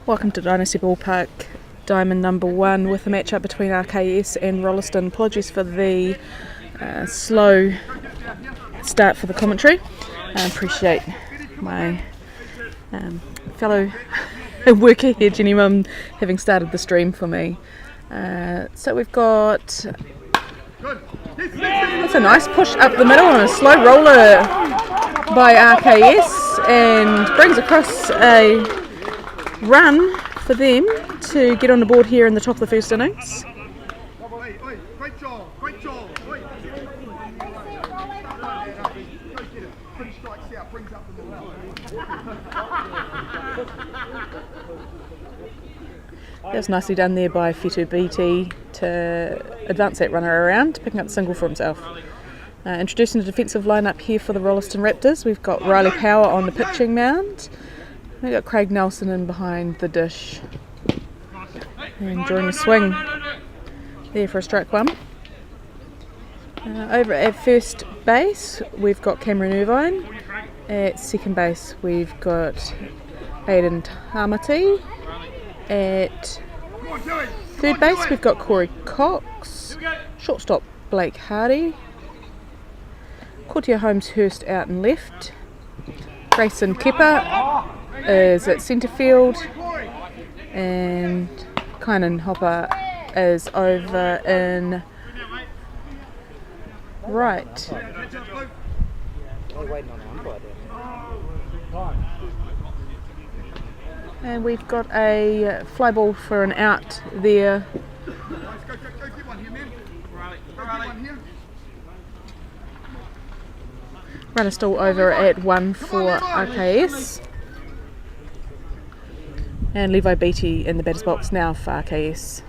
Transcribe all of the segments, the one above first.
Welcome to Dynasty Ballpark, Diamond number 1, with a matchup between RKS and Rolleston. Apologies for the slow start for the commentary. I appreciate my fellow worker here, Jenny Mum, having started the stream for me. So we've got... That's a nice push up the middle and a slow roller by RKS, and brings across a run for them to get on the board here in the top of the first innings. That was nicely done there by Fetu BT to advance that runner around, picking up the single for himself. Introducing the defensive lineup here for the Rolleston Raptors, we've got Riley Power on the pitching mound. We've got Craig Nelson in behind the dish. And drawing a swing there for a strike one. Over at first base, we've got Cameron Irvine. At second base, we've got Aidan Tamati. At third base, we've got Corey Cox. Shortstop, Blake Hardy. Cortia Holmes-Hurst out and left. Grayson Kepper is at centre field. And Kynan Hopper is over in right. And we've got a fly ball for an out there. Runner still over at 1 for RKS. And Levi Beattie in the batter's box now for RKS.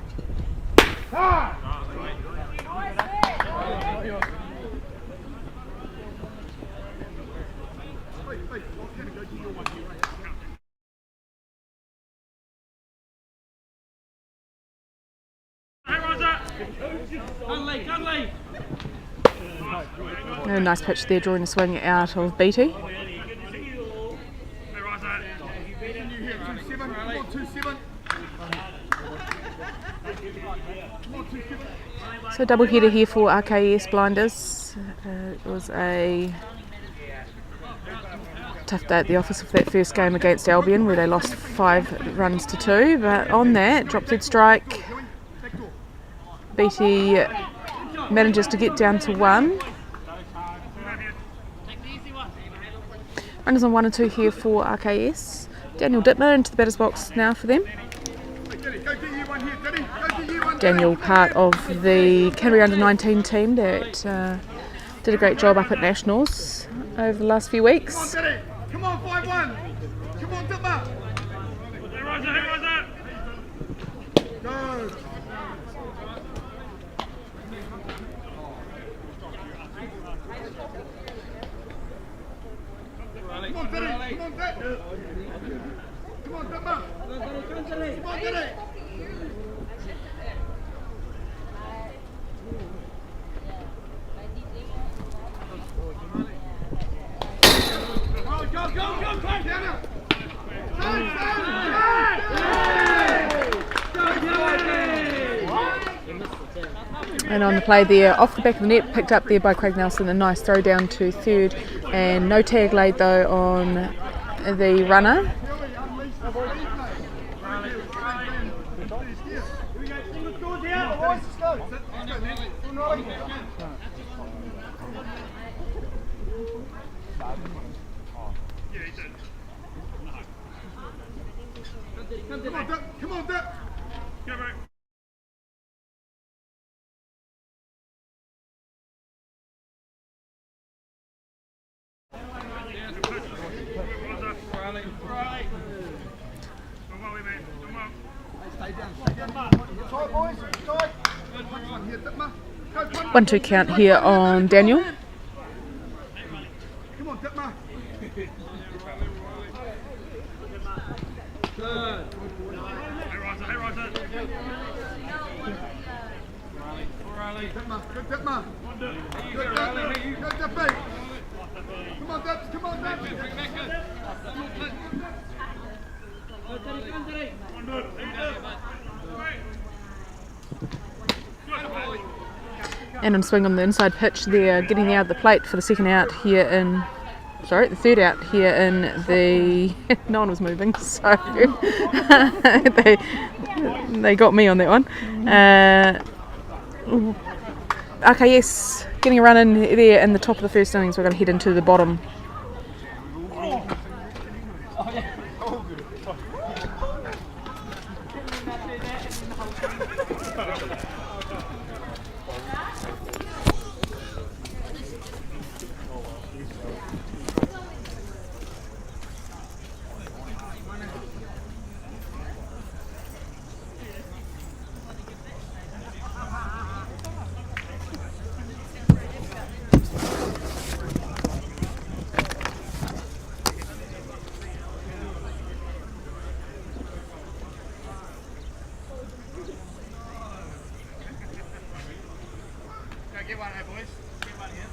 A nice pitch there, drawing a swing out of Beattie. So double header here for RKS Blinders. It was a tough day at the office for that first game against Albion, where they lost 5 runs to 2, but on that drop dead strike, Beattie manages to get down to 1. Runners on 1 and 2 here for RKS. Daniel Dittmer into the batter's box now for them. Daniel, part of the Canterbury under-19 team that did a great job up at Nationals over the last few weeks. Come on, 5-1. Come on, Dittmer. Go. Come on, Diddy. Come on, Diddy. Come on, Dittmer. Come on, Diddy. And on the play there, off the back of the net, picked up there by Craig Nelson, a nice throw down to third, and no tag laid though on the runner. Come on, Dip. One, two count here on Daniel. Come on, Dittmer. Good Dittmer. Good Dippy. Come on, Dips. Come on, Dips. and on swing on the inside pitch. They're getting out of the plate for the third out here in the no one was moving, so they got me on that one. Okay, yes, getting a run in there in the top of the first innings. We're going to head into the bottom. Get one here, boys. Get one here.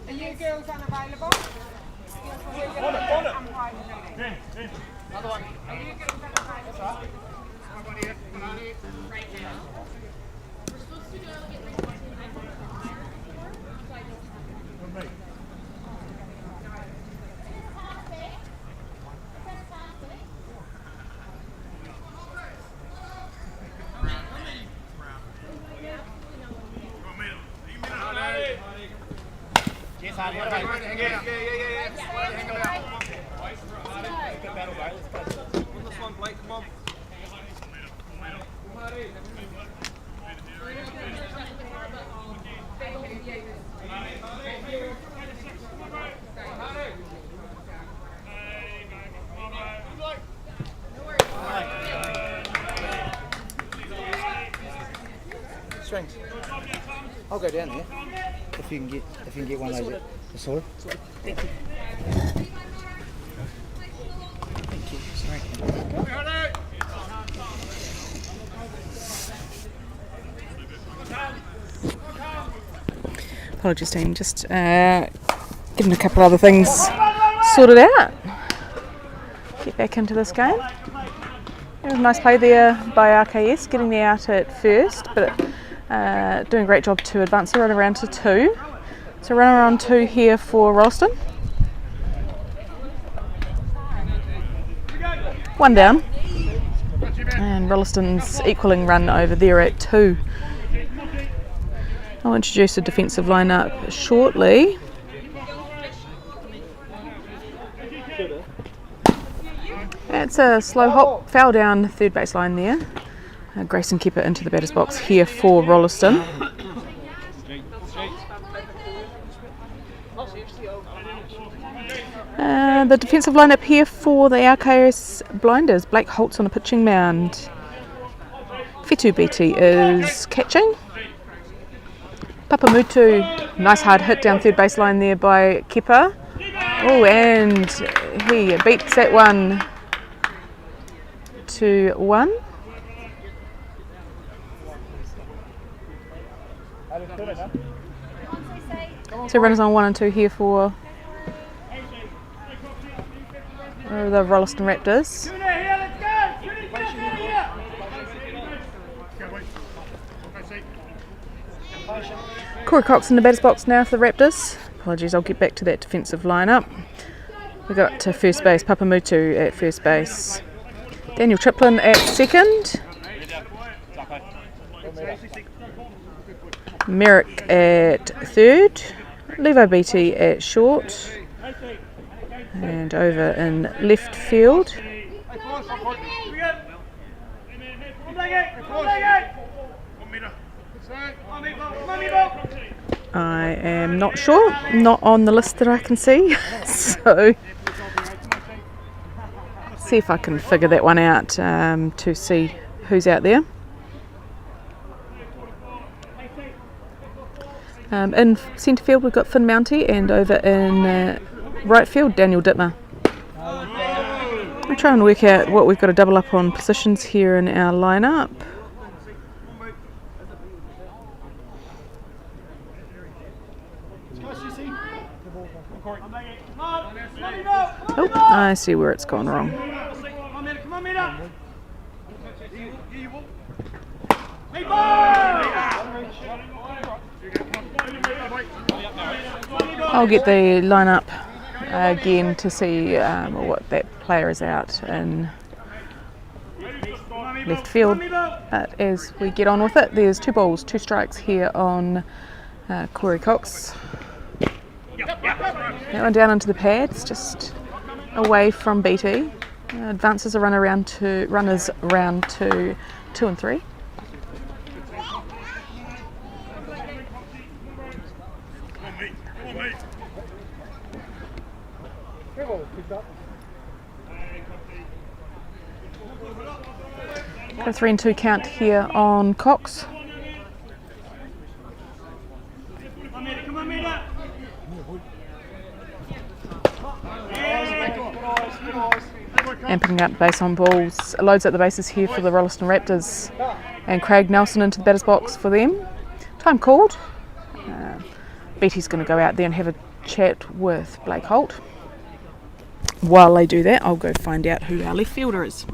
Are you girls unavailable? Another one. Are you girls unavailable? Right now. We're supposed to go get reported. I'll go down there if you can get one of those. Sorry. Thank you. Thank you. Sorry. Apologies team, just getting a couple other things sorted out. Get back into this game. It was a nice play there by RKS, getting there out at first, but doing a great job to advance the run around to 2. So run around 2 here for Rolleston. 1 down. And Rolleston's equaling run over there at 2. I'll introduce a defensive lineup shortly. It's a slow hop, foul down third base line there. Grayson keep it into the batter's box here for Rolleston. The defensive lineup here for the RKS Blinders. Blake Holt's on a pitching mound. Whetu BT is catching. Papamutu, nice hard hit down third baseline there by Kepa. Oh, and he beats that one to 1. So runners on 1 and 2 here for the Rolleston Raptors. Corey Cox in the batter's box now for the Raptors. Apologies, I'll get back to that defensive lineup. We got to first base, Papamutu at first base. Daniel Triplin at second. Merrick at third. Levo BT at short. And over in left field. I am not sure, not on the list that I can see, so see if I can figure that one out to see who's out there. In centre field we've got Finn Mounty, and over in right field Daniel Dittmer. I'll try and work out what we've got to double up on positions here in our lineup. Oh, I see where it's gone wrong. I'll get the lineup again to see what that player is out in left field. But as we get on with it, there's 2 balls, 2 strikes here on Corey Cox. That one down into the pads, just away from BT. Advances a runners around to 2 and 3. Got a 3 and 2 count here on Cox. And picking up base on balls, loads up the bases here for the Rolleston Raptors, and Craig Nelson into the batter's box for them. Time called. BT's going to go out there and have a chat with Blake Holt. While they do that, I'll go find out who our left fielder is.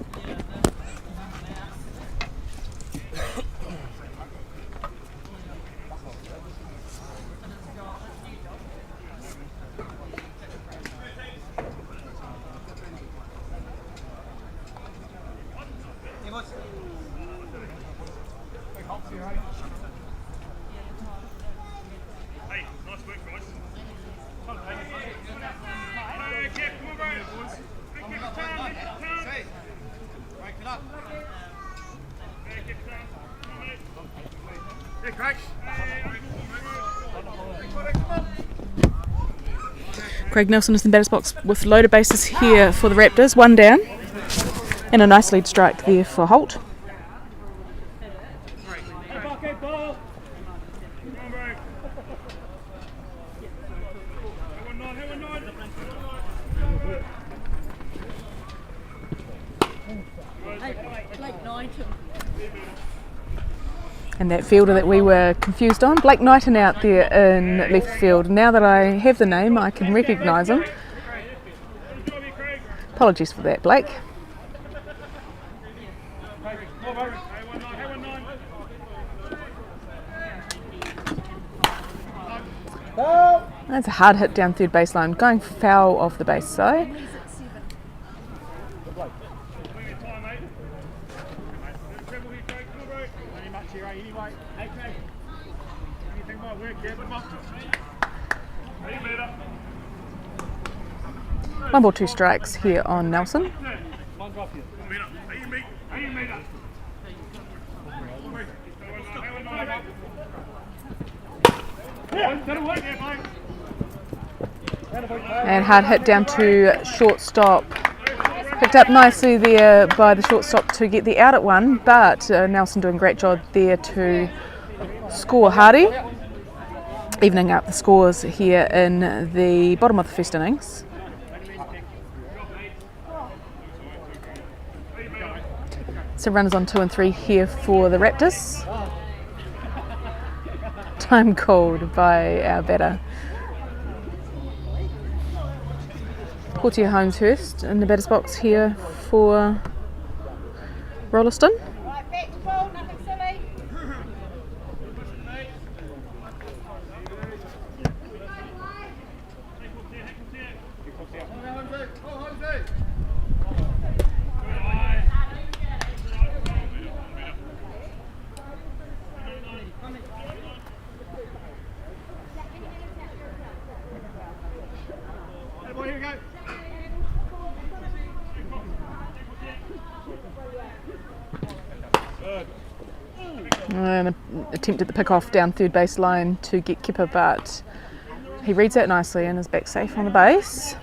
Craig Nelson is in the batter's box with loaded bases here for the Raptors. 1 down. And a nice lead strike there for Holt. And that fielder that we were confused on, Blake Knighton out there in left field. Now that I have the name, I can recognise him. Apologies for that, Blake. That's a hard hit down third baseline, going foul off the base though. One ball, two strikes here on Nelson. And hard hit down to shortstop. Picked up nicely there by the shortstop to get the out at one, but Nelson doing a great job there to score Hardy, evening up the scores here in the bottom of the first innings. So runners on 2 and 3 here for the Raptors. Time called by our batter. Portia Holmeshurst in the batter's box here for Rolleston. And attempted the pick off down third base line to get Kipper, but he reads that nicely and is back safe on the base.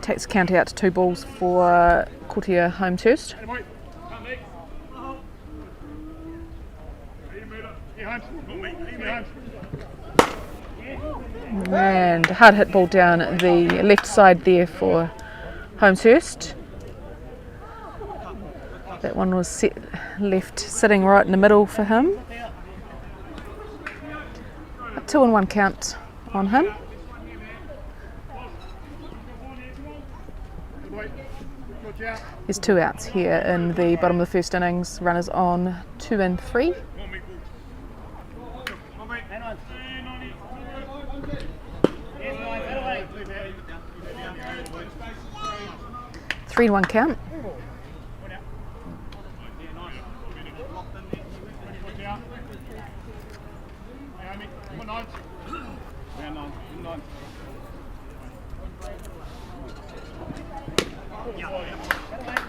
Takes the count out to 2 balls for Portia Holmeshurst. And a hard hit ball down the left side there for Holmeshurst. That one was left sitting right in the middle for him. A 2-1 count on him. There's 2 outs here in the bottom of the first innings. Runners on 2 and 3. Three and 1 count.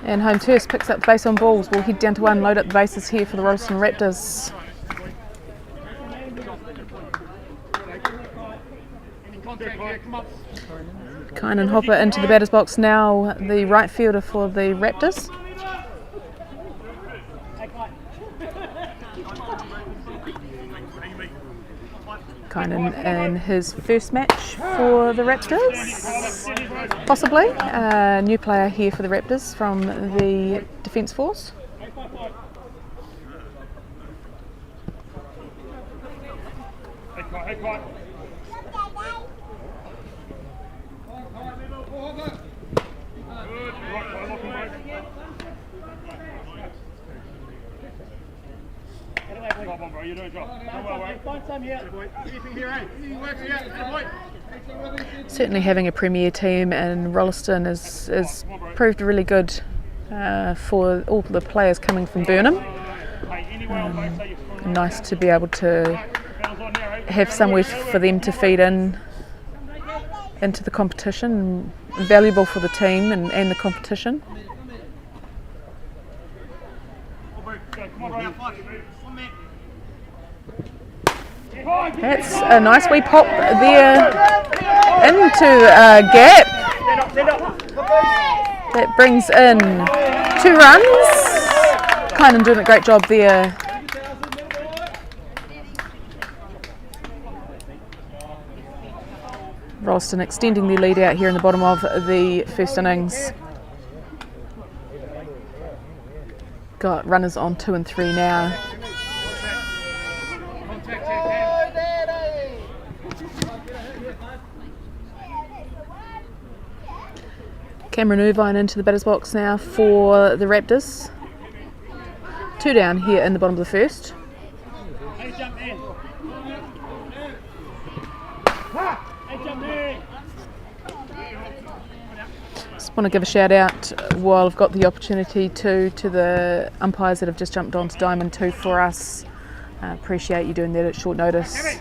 And Holmeshurst picks up the base on balls. We'll head down to 1, load up the bases here for the Rolleston Raptors. Kynan Hopper into the batter's box now, the right fielder for the Raptors. Kynan in his first match for the Raptors, possibly. A new player here for the Raptors from the Defence Force. Certainly having a premier team in Rolleston is proved really good for all the players coming from Burnham. Nice to be able to have somewhere for them to feed into the competition, valuable for the team and the competition. That's a nice wee pop there into a gap. That brings in 2 runs. Kynan doing a great job there. Rolleston extending their lead out here in the bottom of the first innings. got runners on 2 and 3 now. Cameron Irvine into the batter's box now for the Raptors. 2 down here in the bottom of the first. Just want to give a shout out while I've got the opportunity to the umpires that have just jumped onto Diamond 2 for us. Appreciate you doing that at short notice.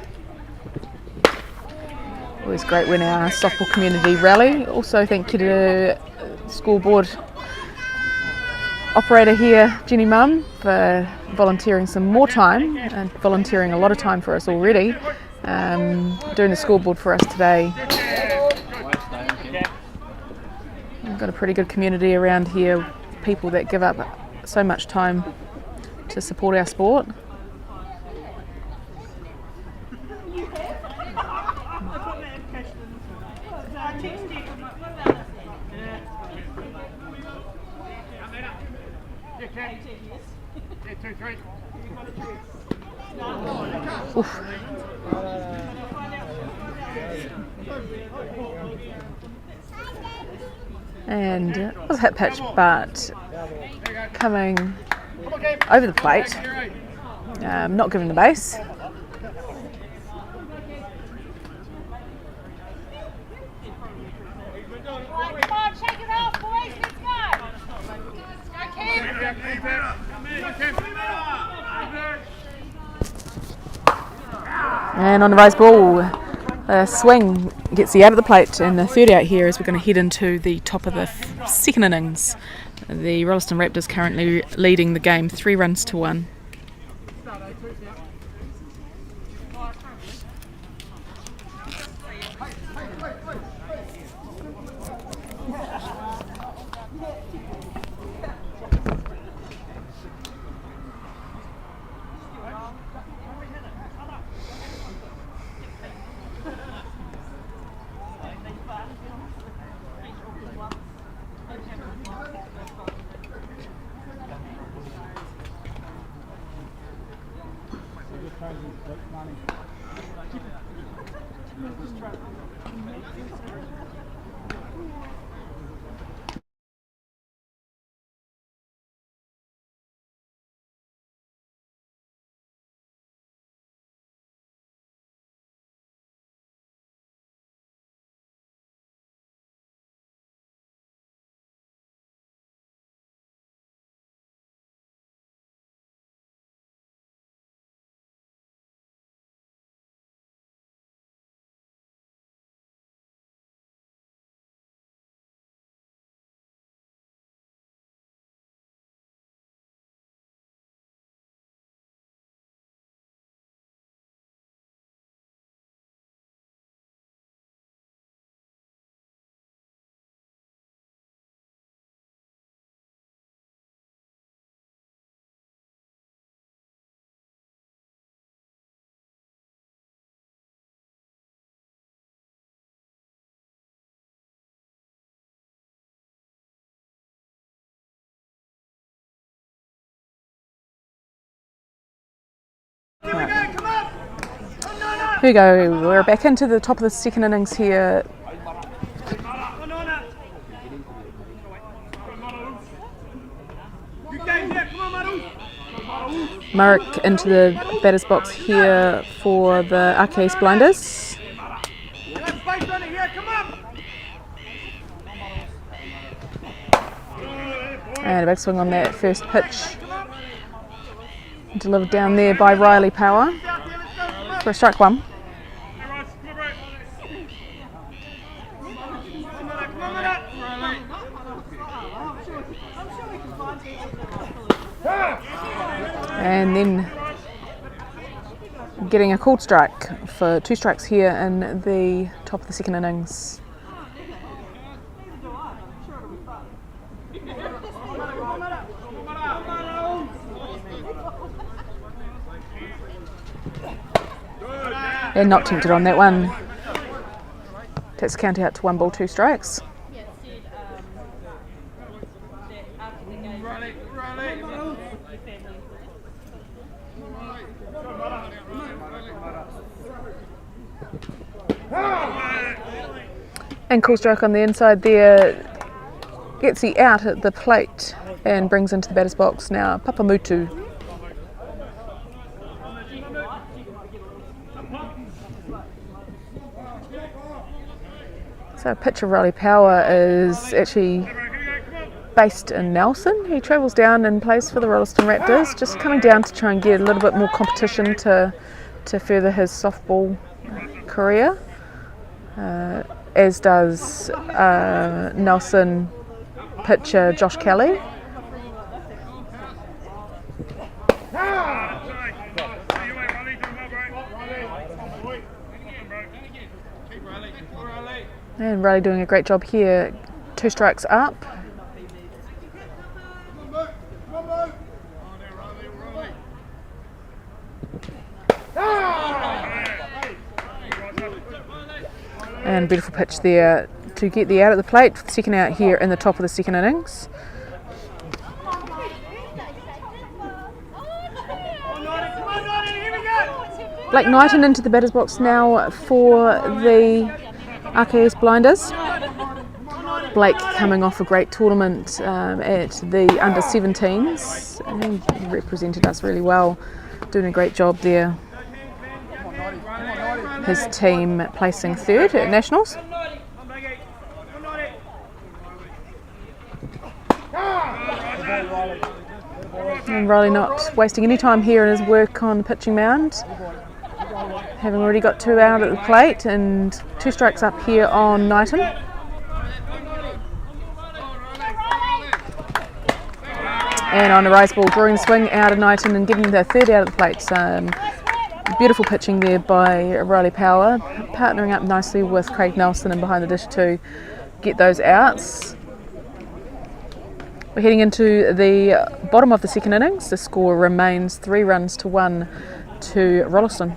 Always great when our softball community rally. Also thank you to the scoreboard operator here, Jenny Mum, for volunteering some more time and volunteering a lot of time for us already, doing the scoreboard for us today. We've got a pretty good community around here, people that give up so much time to support our sport. Oof. And it was a hit pitch, but coming over the plate, not given the base. And on the rise ball, swing gets the out of the plate, and the third out here as we're going to head into the top of the second innings. The Rolleston Raptors currently leading the game 3 runs to 1. Here we go, we're back into the top of the second innings here. Murrick into the batter's box here for the Arcades Blinders. And a big swing on that first pitch. Delivered down there by Riley Power for a strike 1. And then getting a called strike for 2 strikes here in the top of the second innings. And not tempted on that one. Takes the count out to 1 ball, 2 strikes. Ankle stroke on the inside there, gets the out at the plate and brings into the batter's box now Papamutu. So pitcher Riley Power is actually based in Nelson. He travels down and plays for the Rolleston Raptors, just coming down to try and get a little bit more competition to further his softball career. As does Nelson pitcher Josh Kelly. And Riley doing a great job here. 2 strikes up. And beautiful pitch there to get the out at the plate for the second out here in the top of the second innings. Blake Knighton into the batter's box now for the RKS Blinders. Blake coming off a great tournament at the under-17s. He represented us really well, doing a great job there. His team placing 3rd at Nationals. And Riley not wasting any time here in his work on the pitching mound. Having already got 2 out at the plate and 2 strikes up here on Knighton. And on a rise ball, drawing the swing out of Knighton and giving the 3rd out at the plate. Beautiful pitching there by Riley Power, partnering up nicely with Craig Nelson and behind the dish to get those outs. We're heading into the bottom of the second innings. The score remains 3 runs to 1 to Rolleston.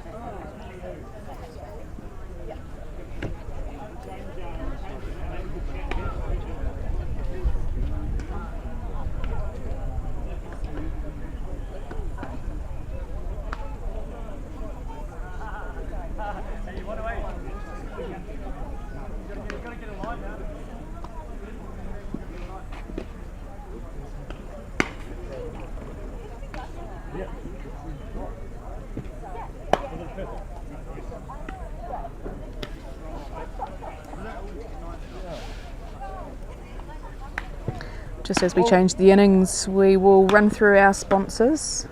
Just as we change the innings, we will run through our sponsors.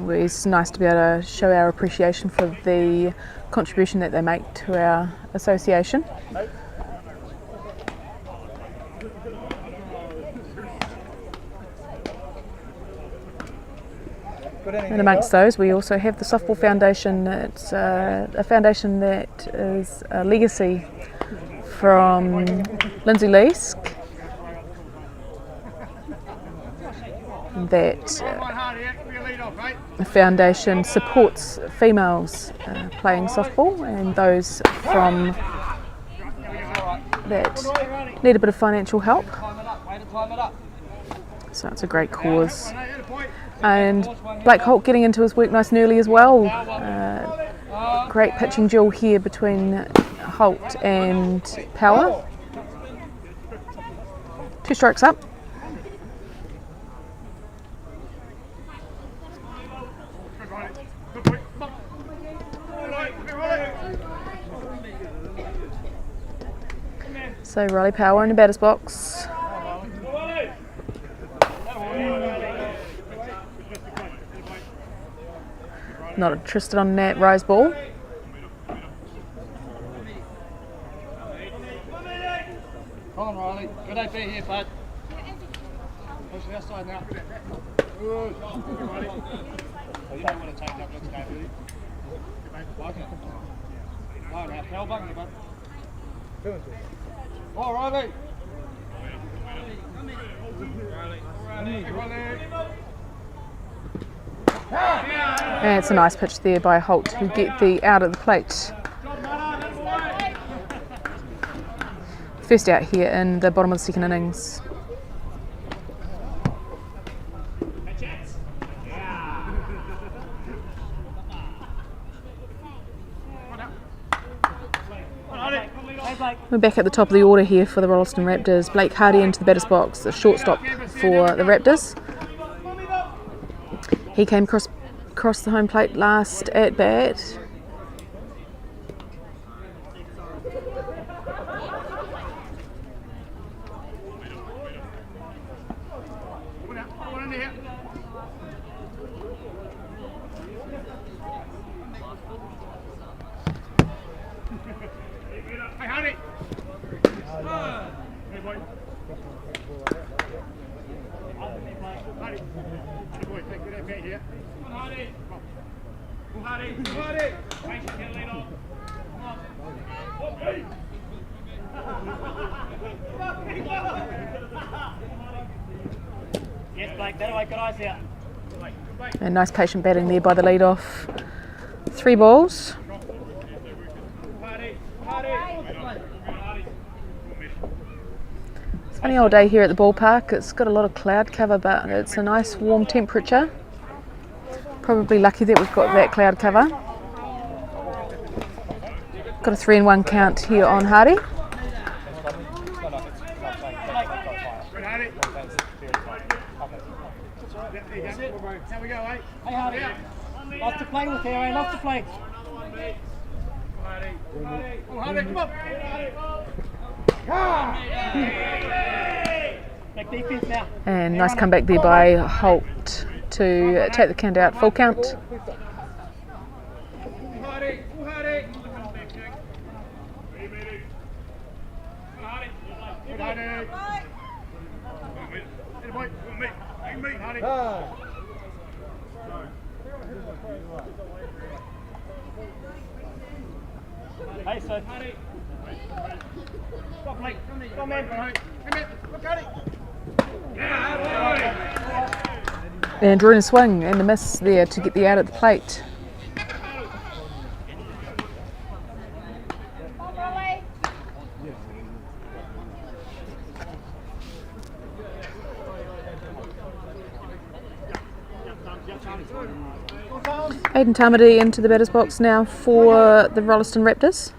It's nice to be able to show our appreciation for the contribution that they make to our association. And amongst those, we also have the Softball Foundation. It's a foundation that is a legacy from Lindsay Leask. That the foundation supports females playing softball and those from that need a bit of financial help. So it's a great cause. And Blake Holt getting into his work nice and early as well. Great pitching duel here between Holt and Power. 2 strikes up. So Riley Power in the batter's box. Not interested on that rise ball. Come on, Riley. Good idea here, bud. Push the outside now. Good. Oh, you don't want to take that. Let's go, buddy. No, now, tail button, bud. Oh, Riley. And it's a nice pitch there by Holt, who get the out at the plate. First out here in the bottom of the second innings. We're back at the top of the order here for the Rolleston Raptors. Blake Hardy into the batter's box, the shortstop for the Raptors. He came across the home plate last at bat. And nice patient batting there by the lead-off. 3 balls. Funny old day here at the ballpark. It's got a lot of cloud cover, but it's a nice warm temperature. Probably lucky that we've got that cloud cover. Got a 3-1 count here on Hardy. How we go, eh? Hey, Hardy. Lots to play with here, eh? Lots to play. Oh, Hardy, come on. Big defense now. And nice comeback there by Holt to take the count out, full count. Hey, so. Come man. And drew in a swing and the miss there to get the out at the plate. Aiden Tamati into the batter's box now for the Rolleston Raptors.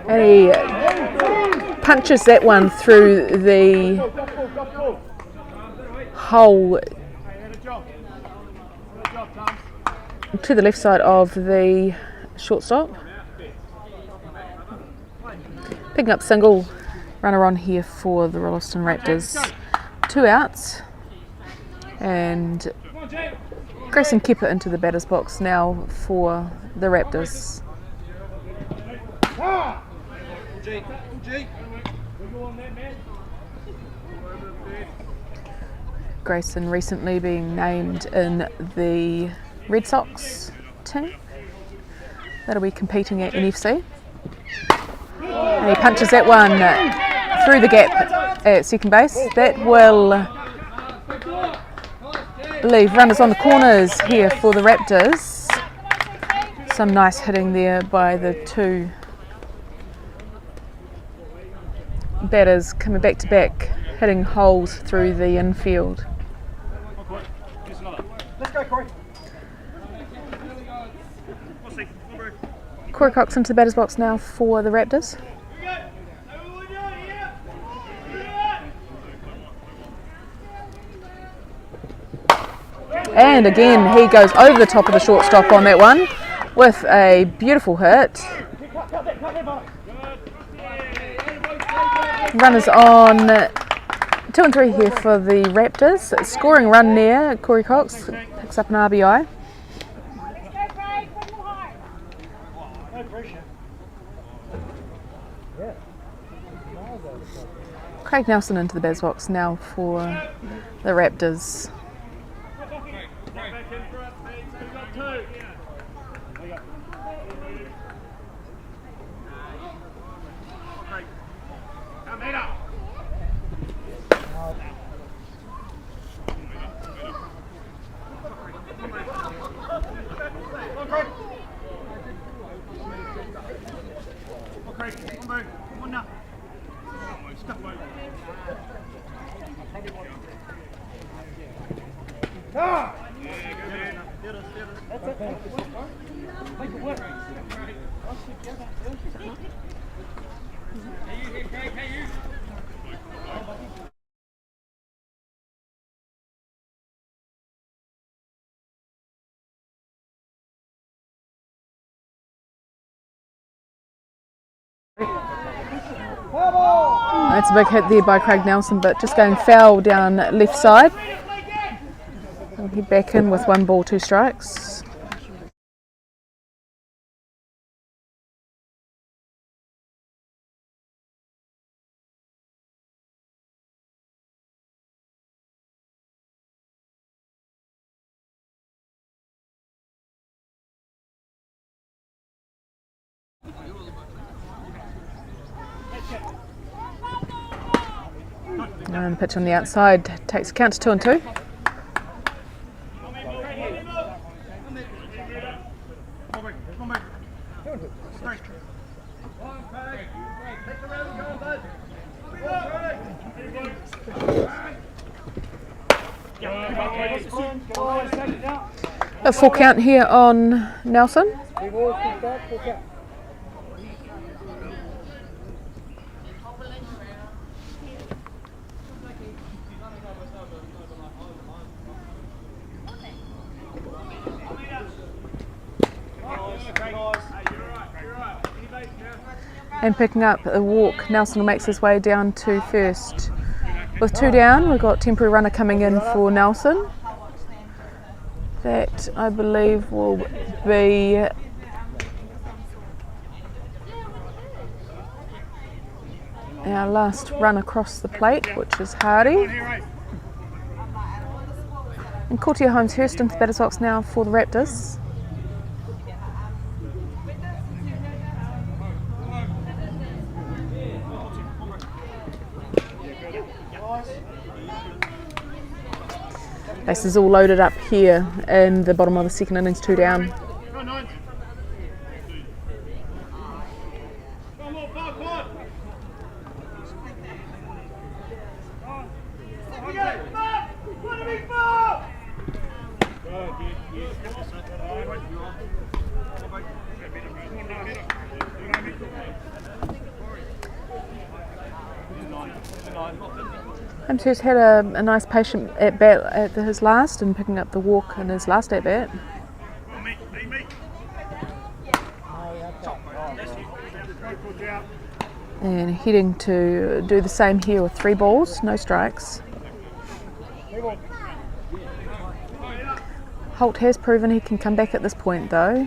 And he punches that one through the hole to the left side of the shortstop. Picking up single, runner on here for the Rolleston Raptors. 2 outs. And Grayson Kepper into the batter's box now for the Raptors. Grayson recently being named in the Red Sox team. That'll be competing at NFC. And he punches that one through the gap at second base. That will leave runners on the corners here for the Raptors. Some nice hitting there by the 2 batters coming back to back, hitting holes through the infield. Let's go, Corey. Corey Cox into the batter's box now for the Raptors. And again, he goes over the top of the shortstop on that one with a beautiful hit. Runners on 2 and 3 here for the Raptors. Scoring run there. Corey Cox picks up an RBI. Craig Nelson into the batter's box now for the Raptors. That's a big hit there by Craig Nelson, but just going foul down left side. We'll head back in with 1 ball, 2 strikes. And the pitch on the outside takes count to 2 and 2. A full count here on Nelson. And picking up a walk, Nelson makes his way down to first. With 2 down, we've got temporary runner coming in for Nelson. That, I believe, will be our last run across the plate, which is Hardy. And Courtier Holmes Hurst into the batter's box now for the Raptors. Bases all loaded up here in the bottom of the second innings, 2 down. Hurst had a nice patient at bat at his last and picking up the walk in his last at bat. And heading to do the same here with 3 balls, no strikes. Holt has proven he can come back at this point though.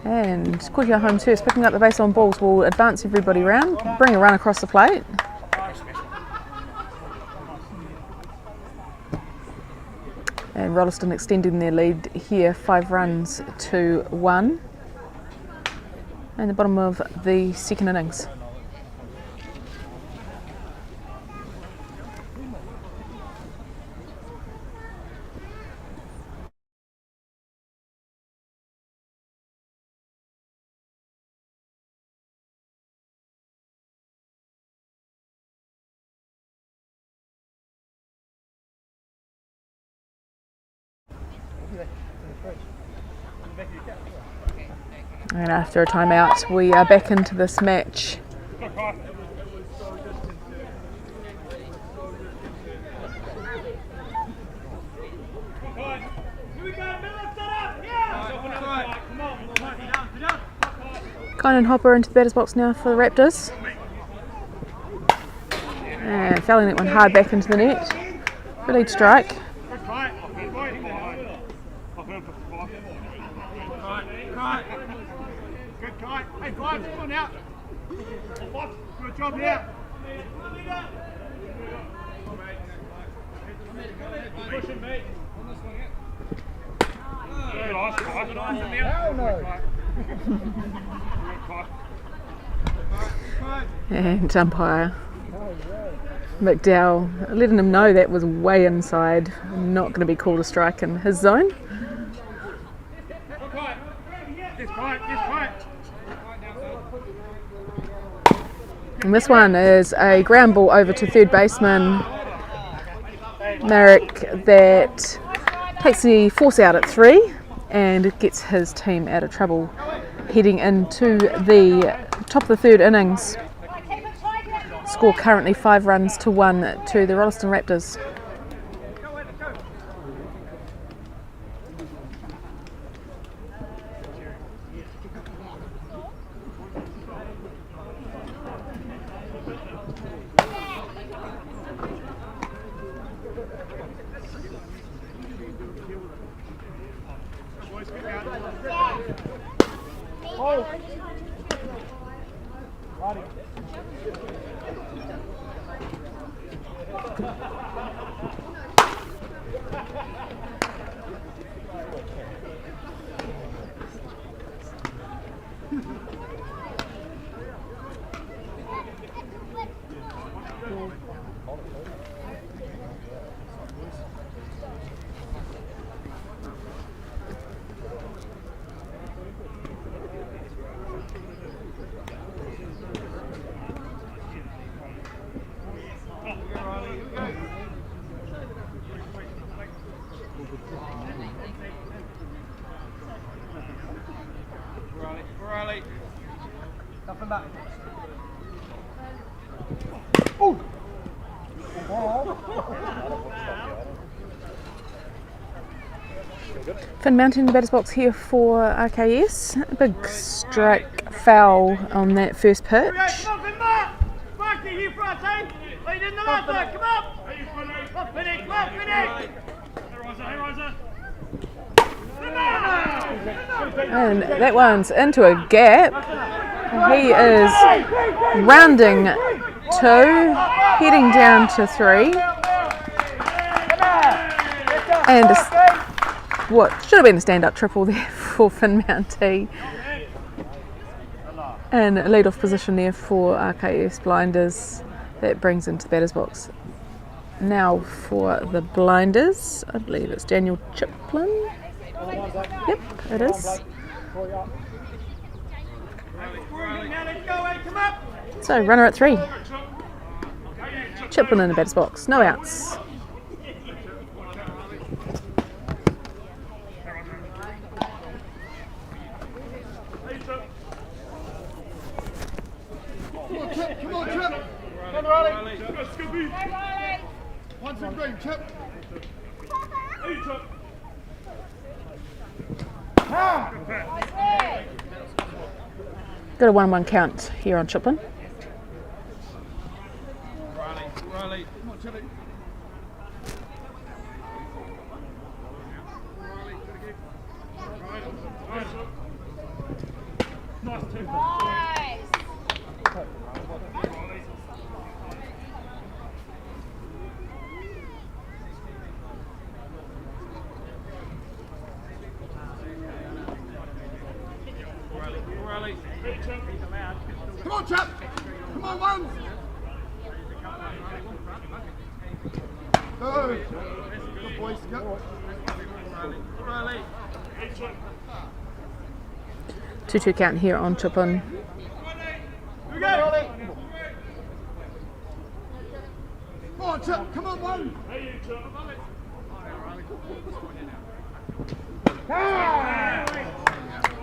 And Courtier Holmes Hurst picking up the base on balls will advance everybody round, bring a run across the plate. And Rolleston extending their lead here, 5 runs to 1. And the bottom of the second innings. And after a timeout, we are back into this match. Kynan Hopper into the batter's box now for the Raptors. And fouling that one hard back into the net. Lead strike. Hey, guys, come on out. Good job here. Pushing me. Hell no. And umpire McDowell letting him know that was way inside, not going to be called a strike in his zone. And this one is a ground ball over to third baseman Marek that takes the force out at 3 and gets his team out of trouble heading into the top of the third innings. Score currently 5 runs to 1 to the Rolleston Raptors. Nothing back. Finn Mountain in the batter's box here for RKS. A big strike foul on that first pitch. And that one's into a gap. He is rounding 2, heading down to 3. And what should have been a stand-up triple there for Finn Mountie. And a lead-off position there for RKS Blinders. That brings into the batter's box. Now for the Blinders, I believe it's Daniel Chiplin. Yep, it is. So, runner at 3. Chiplin in the batter's box, no outs. Come on, Chip! Once in green, Chip! Got a 1-1 count here on Chiplin. Riley. Come on, Chili. Come on, chap! Come on, one! Go! Good boys, go! 2-2 count here on Chiplin. Here we go! Come on, chap! Come on, one!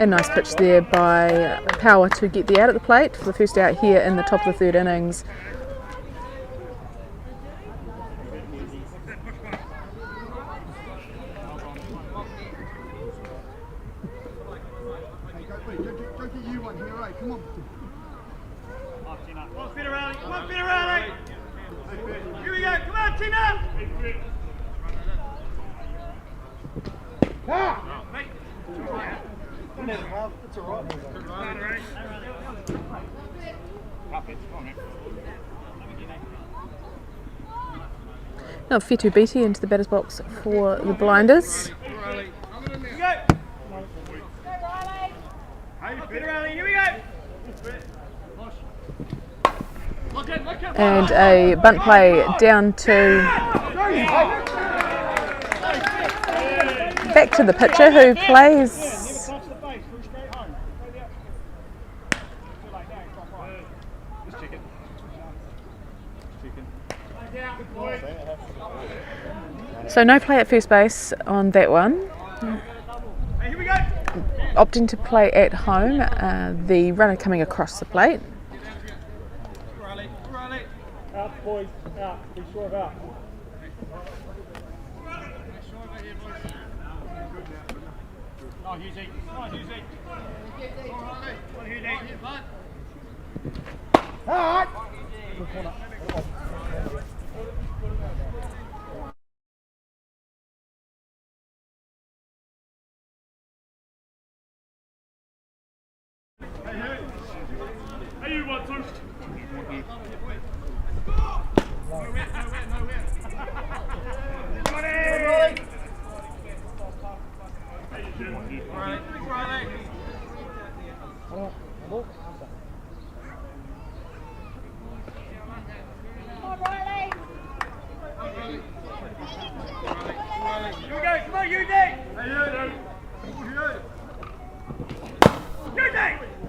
A nice pitch there by Power to get the out at the plate for the first out here in the top of the third innings. Go get you one here, right? Come on. Come on, Peter Riley. Come on, Peter Riley. Here we go. Come on, Tina. It's all right. Now Fitu Beatty into the batter's box for the Blinders. And a bunt play down to back to the pitcher who plays. So no play at first base on that one. Hey, here we go. Opting to play at home, the runner coming across the plate. Riley, Riley. Out, boys. Out. Be sure of out. Oh, Hughesy. Oh, Hughesy. Oh, Hughesy. Alright. Good corner. Hey, you want to?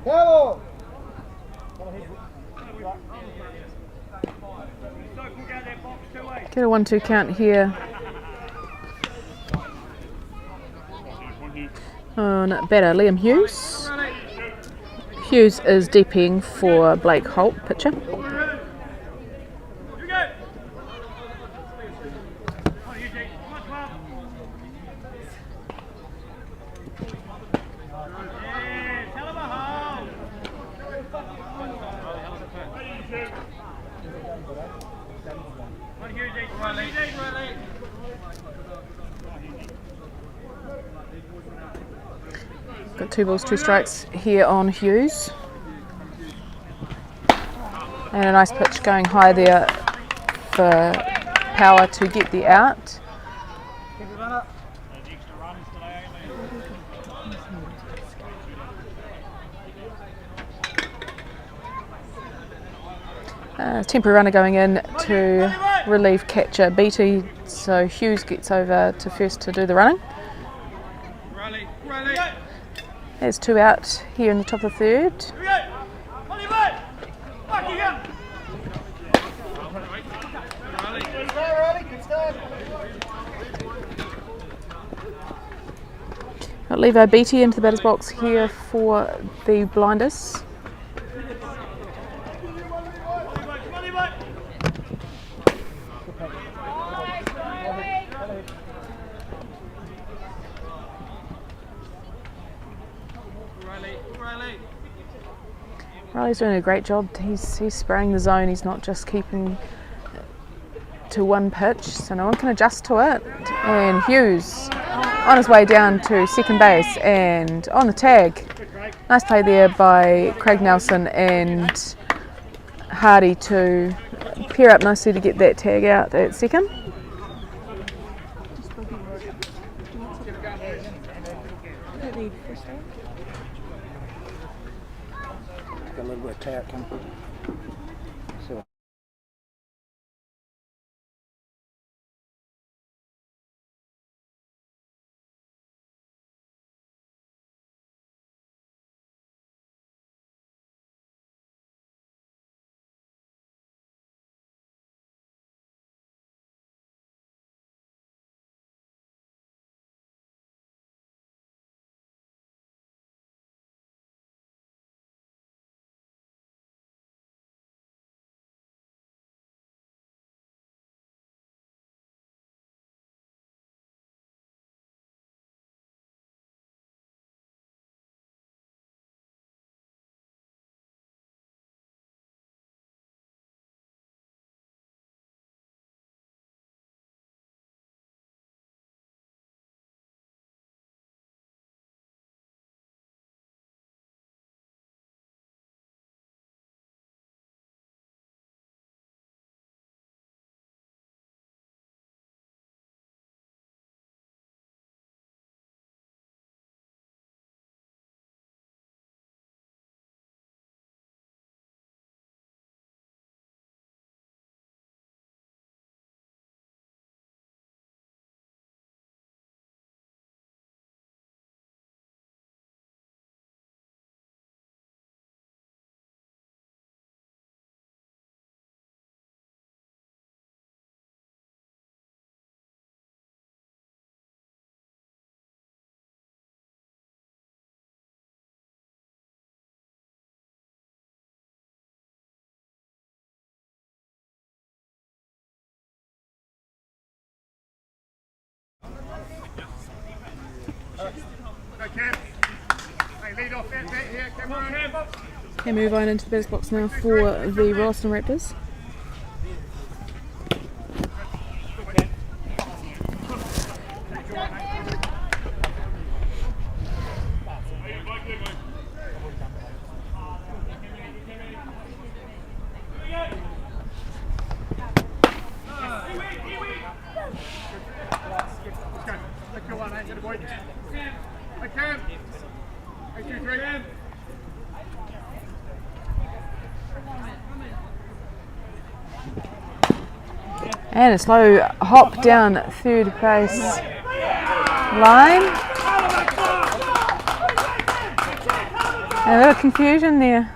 Hello. Get a 1-2 count here on batter Liam Hughes. Hughes is DPing for Blake Holt, pitcher. Got 2 balls, 2 strikes here on Hughes. And a nice pitch going high there for Power to get the out. Temporary runner going in to relieve catcher Beatty, so Hughes gets over to first to do the running. There's 2 out here in the top of the third. Got Levo Beatty into the batter's box here for the blinders. Riley's doing a great job. He's spraying the zone. He's not just keeping to one pitch, so no one can adjust to it. And Hughes on his way down to second base and on the tag. Nice play there by Craig Nelson and Hardy to pair up nicely to get that tag out at second. Got a little bit of tap coming. Cam. Hey, lead off that bit here, Cameron. Okay, move on into the batters box now for the Rolleston Raptors. And a slow hop down third base line. And a little confusion there.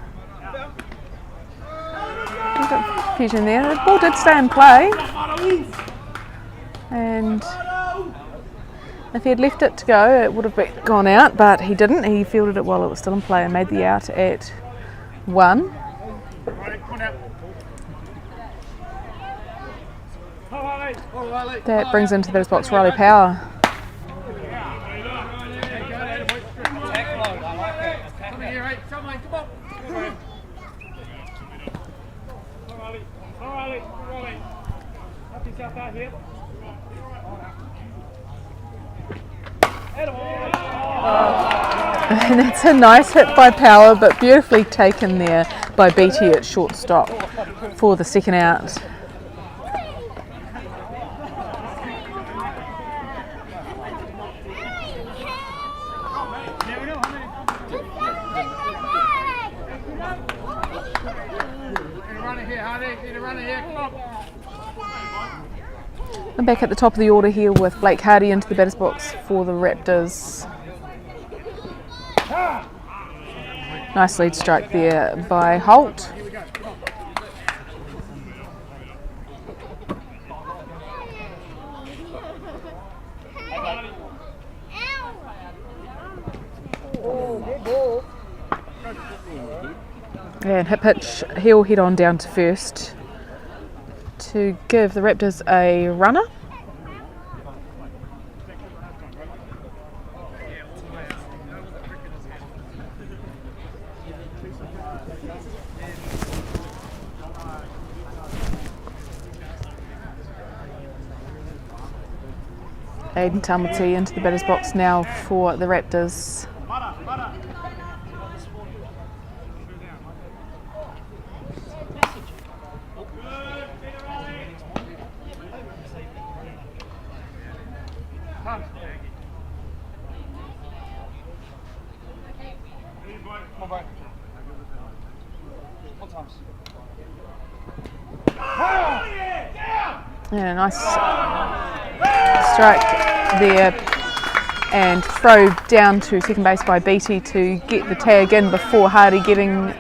The ball did stay in play. And if he had left it to go, it would have gone out, but he didn't. He fielded it while it was still in play and made the out at 1. That brings into the batters box Riley Power. And that's a nice hit by Power, but beautifully taken there by Beattie at shortstop for the second out. I'm back at the top of the order here with Blake Hardy into the batters box for the Raptors. Nice lead strike there by Holt. And hit pitch, he'll head on down to first to give the Raptors a runner. Aiden Tamati into the batters box now for the Raptors. And a nice strike there and throw down to second base by Beattie to get the tag in before Hardy getting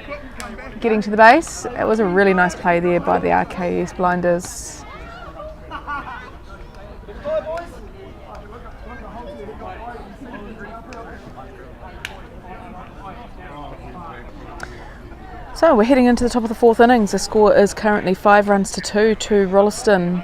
to the base. It was a really nice play there by the RKS Blinders. So we're heading into the top of the fourth innings. The score is currently 5 runs to 2 to Rolleston.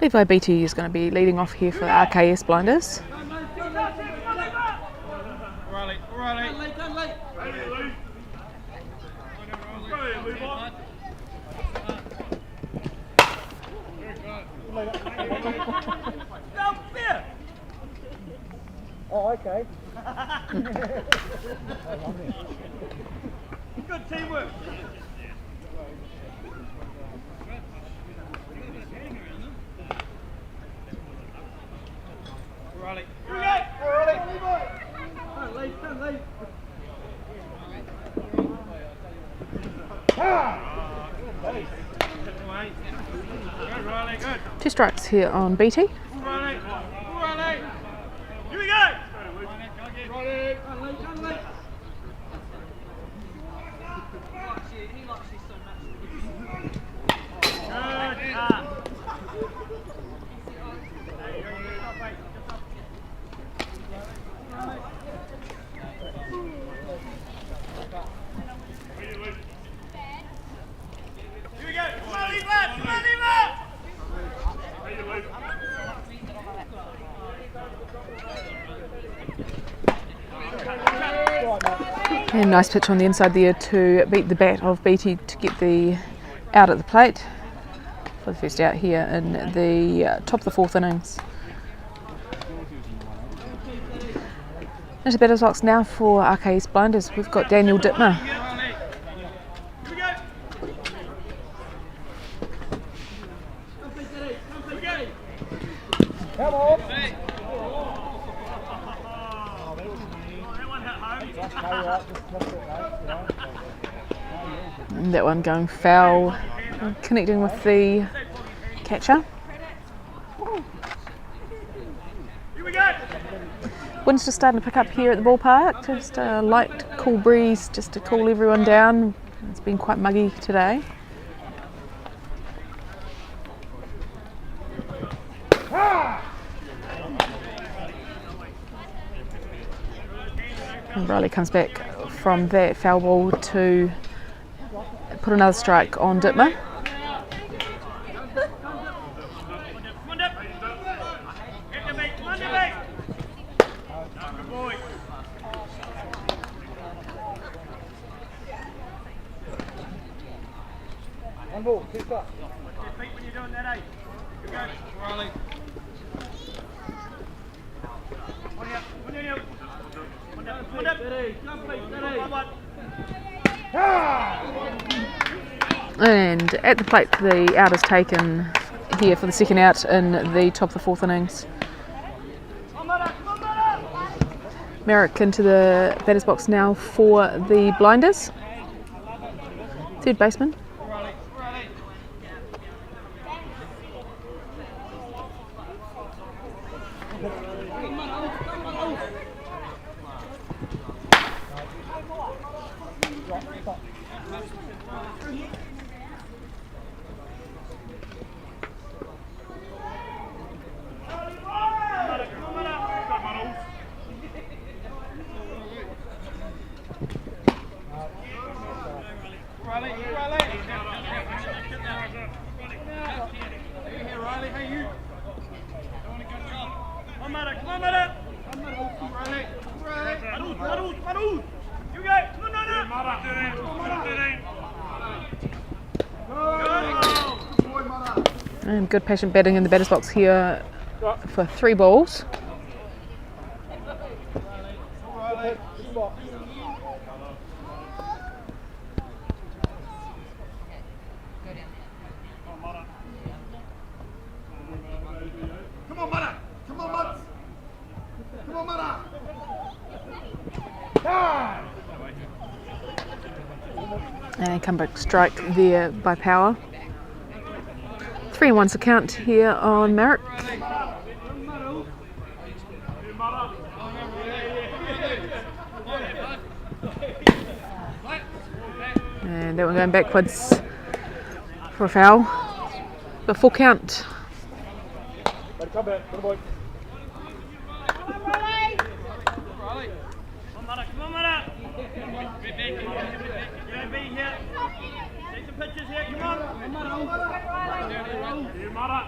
Levi Beattie is going to be leading off here for RKS Blinders. Riley, Oh, okay. Good teamwork. Riley. Here we go. Riley. Don't leave. Don't leave. Good, Riley. Good. 2 strikes here on BT. Riley. Riley. Here we go. Riley. Don't leave. Here we go. Come on, leave that. Come on, leave that. And nice pitch on the inside there to beat the bat of BT to get the out at the plate for the first out here in the top of the 4th innings. Into the batter's box now for RK's Blinders. We've got Daniel Dittmer. Come on. And that one going foul, connecting with the catcher. Here we go. Wind's just starting to pick up here at the ballpark. Just a light, cool breeze just to cool everyone down. It's been quite muggy today. And Riley comes back from that foul ball to put another strike on Dittmer. One ball, 2 strikes. When you're doing that, eh? Here we go. Riley. And at the plate, the out is taken here for the second out in the top of the 4th innings. Merrick into the batter's box now for the Blinders. 3rd baseman. And good patient batting in the batter's box here for 3 balls. Come on, Mara! Come on, Mats! Come on, Mara! And comeback strike there by Power. 3-1's the count here on Merrick. And that one going backwards for a foul. The full count. Come back, good boy. Come on, Mara! Yeah, be here. Take some pictures here, come on! Here, Mara!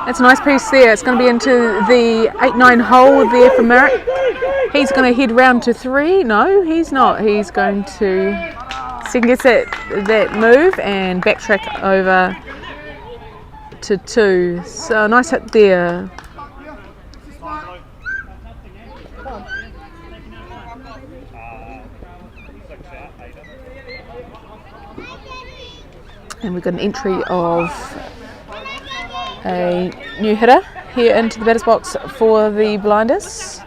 That's a nice piece there. It's going to be into the 8-9 hole there for Merrick. He's going to head round to 3. No, he's not. He's going to second guess that move and backtrack over to 2. So nice hit there. And we've got an entry of a new hitter here into the batter's box for the Blinders.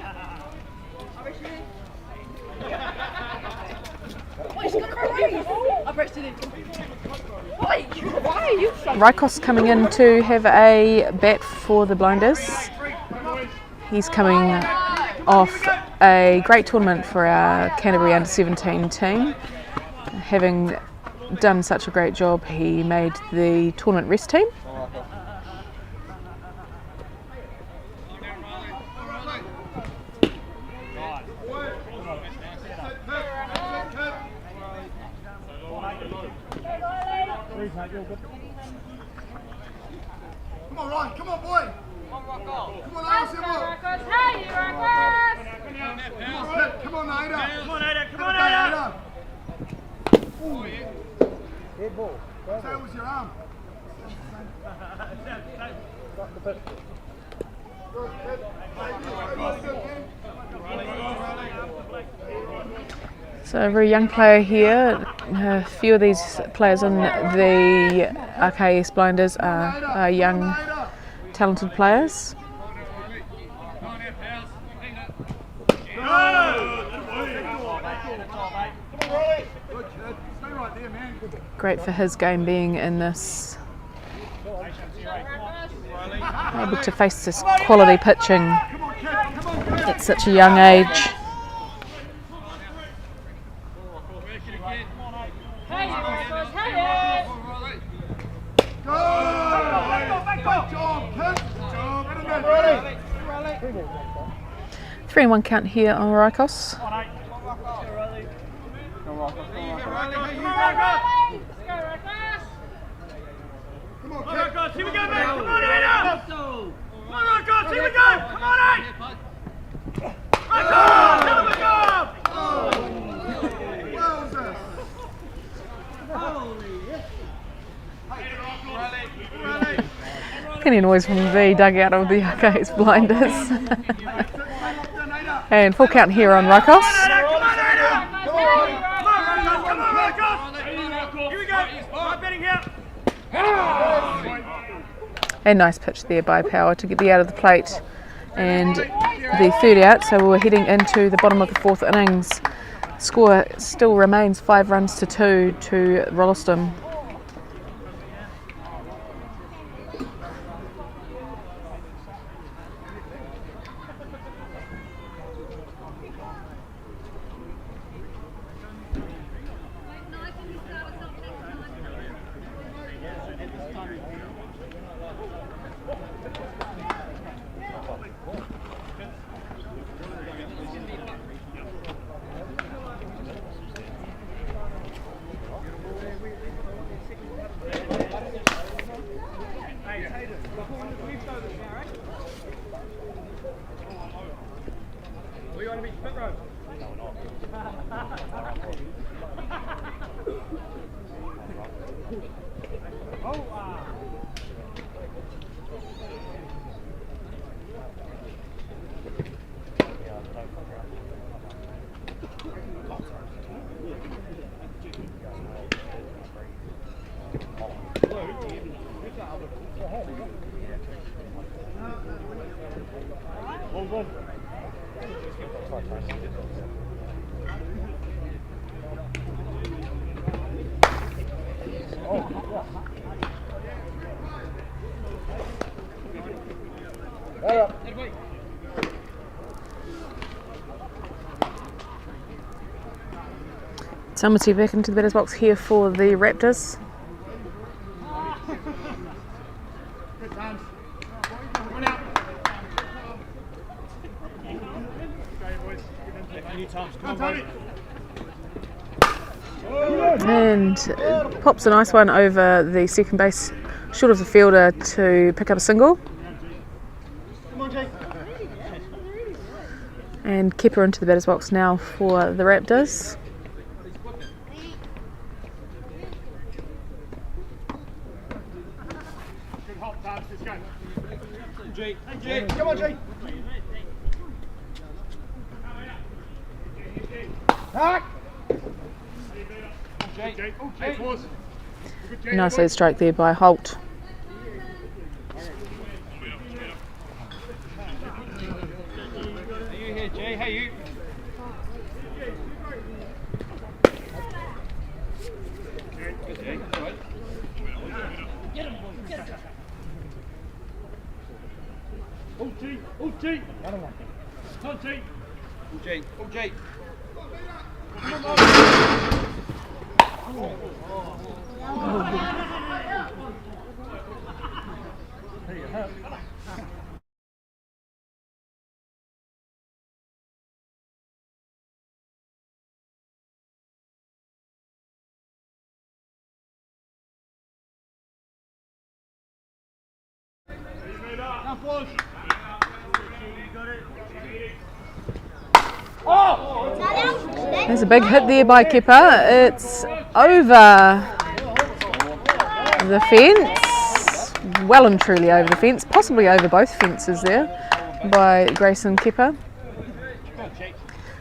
Rykos coming in to have a bat for the Blinders. He's coming off a great tournament for our Canterbury under-17 team. Having done such a great job, he made the tournament rest team. Come on, Ryan. Come on, boy. Come on, Alice. Come on, come on, Ada. Come on, Ada. Come on, Ada. Good ball. That was your arm. So a very young player here. A few of these players on the RKS Blinders are young, talented players. Great for his game being in this, able to face this quality pitching at such a young age. Three and 1 count here on Rykos. Here we go, mate! Come on, Ada! Come on, Rykos! Here we go! Come on, Ada! Rykos! Tell him to go! Any noise from the dugout of the RKS Blinders. And full count here on Rykos. Come on, Ada! Come on, Rykos! Here we go! Right betting here! A nice pitch there by Power to get the out of the plate and the third out. So we're heading into the bottom of the 4th innings. Score still remains 5 runs to 2 to Rolleston. Tamati back into the batter's box here for the Raptors. And pops a nice one over the second base, short of the fielder to pick up a single. And Kipper into the batter's box now for the Raptors. Good hop, Dad. Let's go. G. G. Come on, G. Hack. Nice lead strike there by Holt. Are you here, G? Hey, you. Good, G. Good. Get him, boy. Get him. Oh, G. Oh, G. Another one. Oh, G. Oh, G. Oh, G. There's a big hit there by Kipper. It's over the fence. Well and truly over the fence. Possibly over both fences there by Grayson Kipper.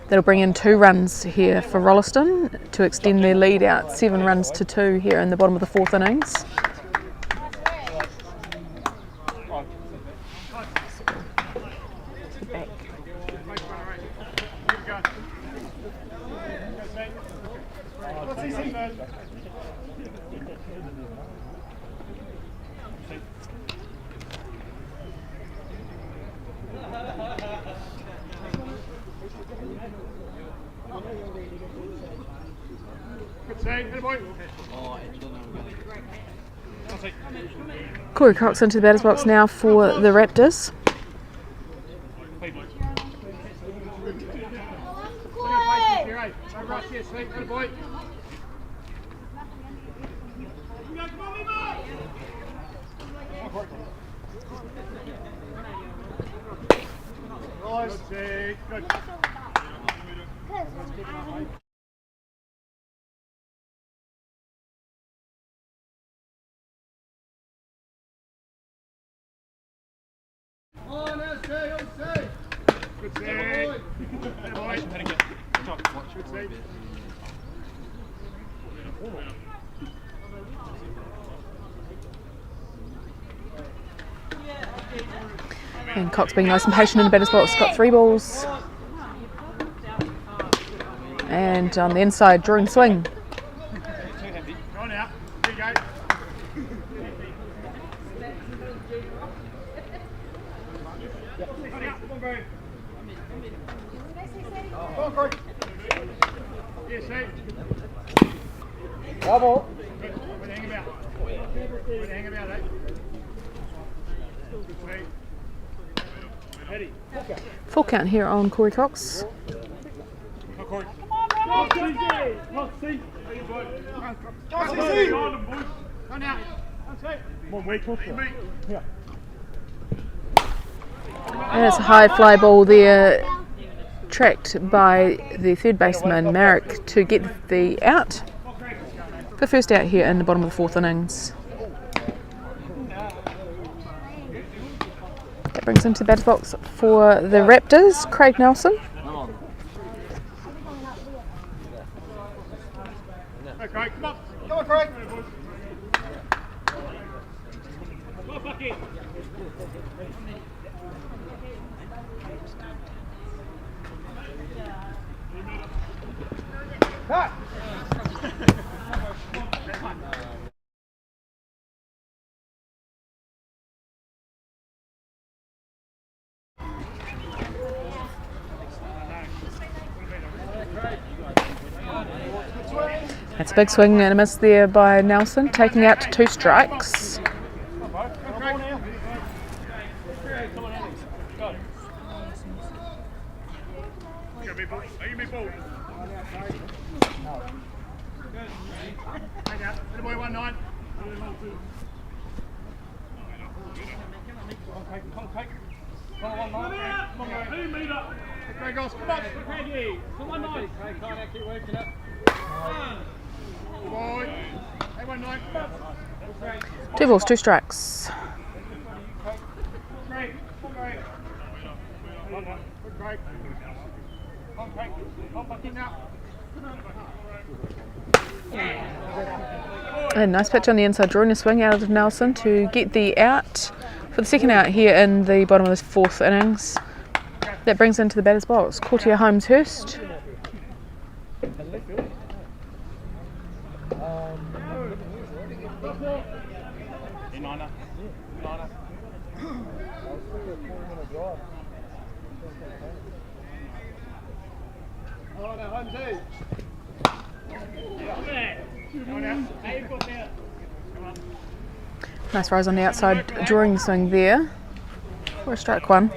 That'll bring in 2 runs here for Rolleston to extend their lead out 7 runs to 2 here in the bottom of the 4th innings. Corey Cox into the batter's box now for the Raptors. And Cox being nice and patient in the batter's box, got 3 balls. And on the inside, drawing swing. Double. Full count here on Corey Cox. And it's a high fly ball there, tracked by the third baseman Marek to get the out. The first out here in the bottom of the 4th innings. That brings into the batter's box for the Raptors, Craig Nelson. Okay, come on. Come on, Craig. Come on, Bucky. Cut. That's a big swing and a miss there by Nelson, taking out to 2 strikes. Craig, Goss, come on. Craigie, come on, nine. Craig, can't keep working it. Good boy. Hey, 1-9, come on. 2 balls, 2 strikes. Craig, come on, Craig. Good Craig. Come on, Craig. Come back in now. A nice pitch on the inside, drawing a swing out of Nelson to get the out for the second out here in the bottom of the 4th innings. That brings into the batter's box Courtier Holmes-Hurst. Nice rise on the outside, drawing the swing there for a strike 1.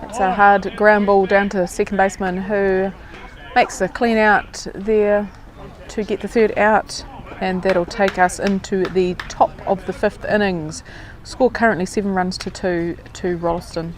It's a hard ground ball down to the second baseman, who makes a clean out there to get the 3rd out, and that'll take us into the top of the 5th innings. Score currently 7 runs to 2 to Rolleston.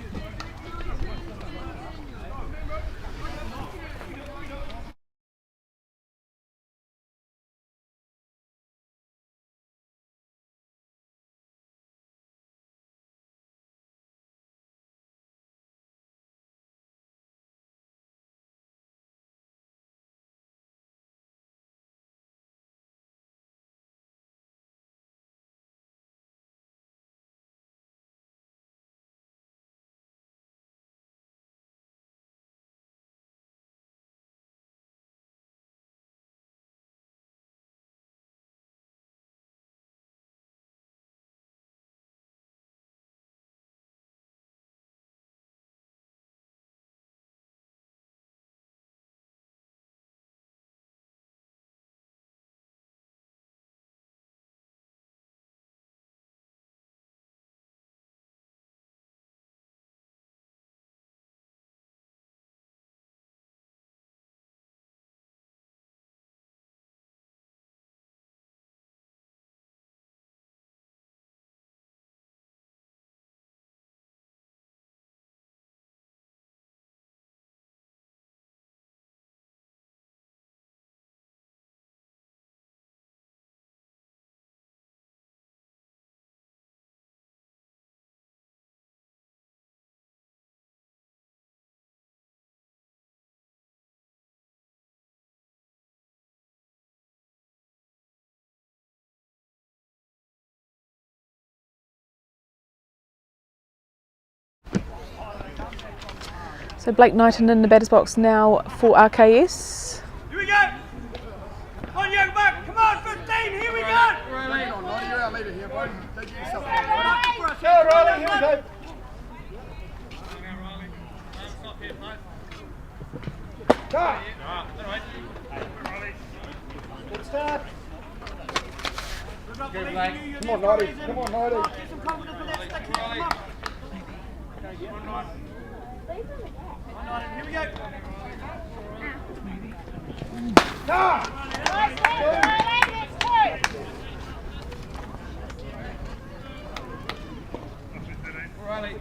So Blake Knighton in the batter's box now for RKS. Here we go! On young buck, come on, 15, here we go! Lean on, Ronnie, you're our leader here, bro. Don't get yourself Go, Riley, here we go! Go! Good start. Come on, Noddy. Come on, Noddy. Get some confidence with that stick here, come on. Come on, here we go. Riley.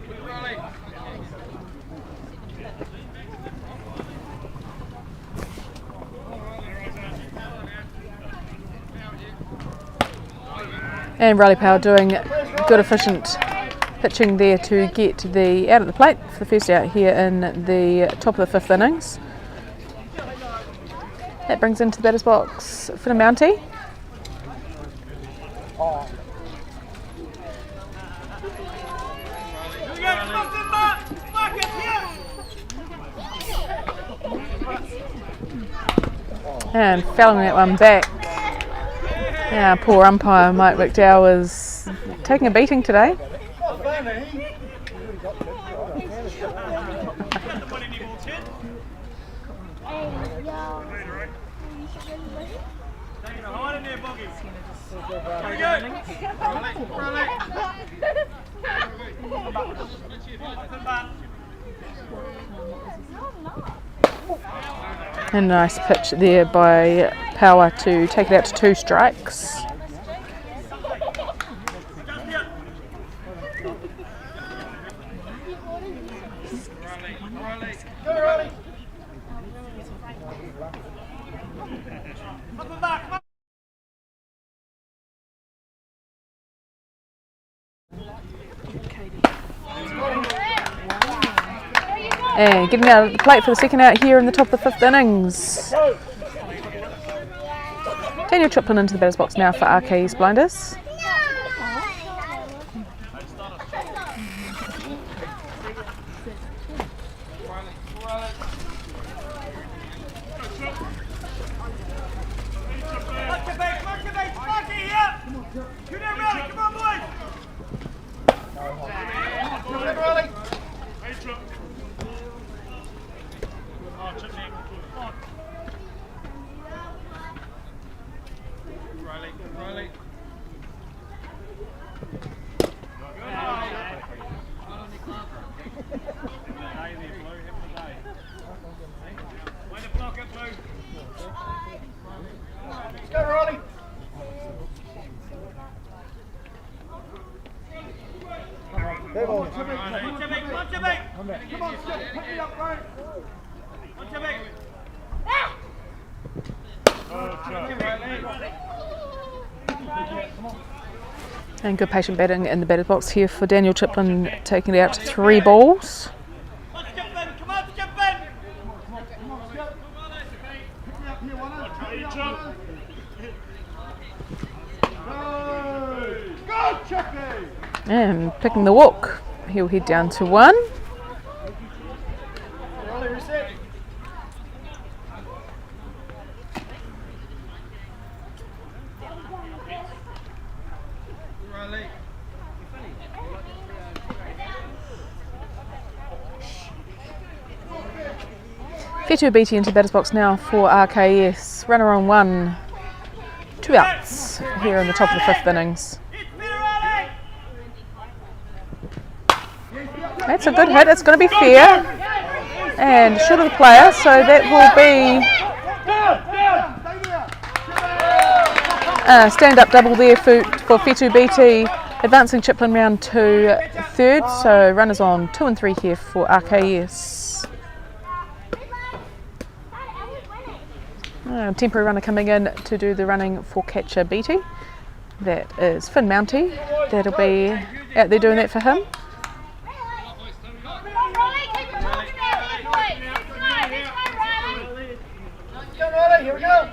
And Riley Powell doing good efficient pitching there to get the out at the plate for the first out here in the top of the 5th innings. That brings into the batter's box for the Mountie. And fouling that one back. Now poor umpire Mike McDowell is taking a beating today. A nice pitch there by Power to take it out to 2 strikes. And getting out of the plate for the second out here in the top of the 5th innings. Daniel Triplin into the batter's box now for RK's Blinders. And good patient batting in the batter's box here for Daniel Triplin, taking it out to 3 balls. And picking the walk, he'll head down to 1. Fetu Beatty into batter's box now for RKS. Runner on 1. 2 outs here in the top of the 5th innings. That's a good hit. It's going to be fair and short of the player, so that will be a stand-up double there for Fetu Beatty, advancing Triplin round to 3rd. So runners on 2 and 3 here for RKS. Temporary runner coming in to do the running for catcher Beatty. That is Finn Mounty. That'll be out there doing that for him. Here we go.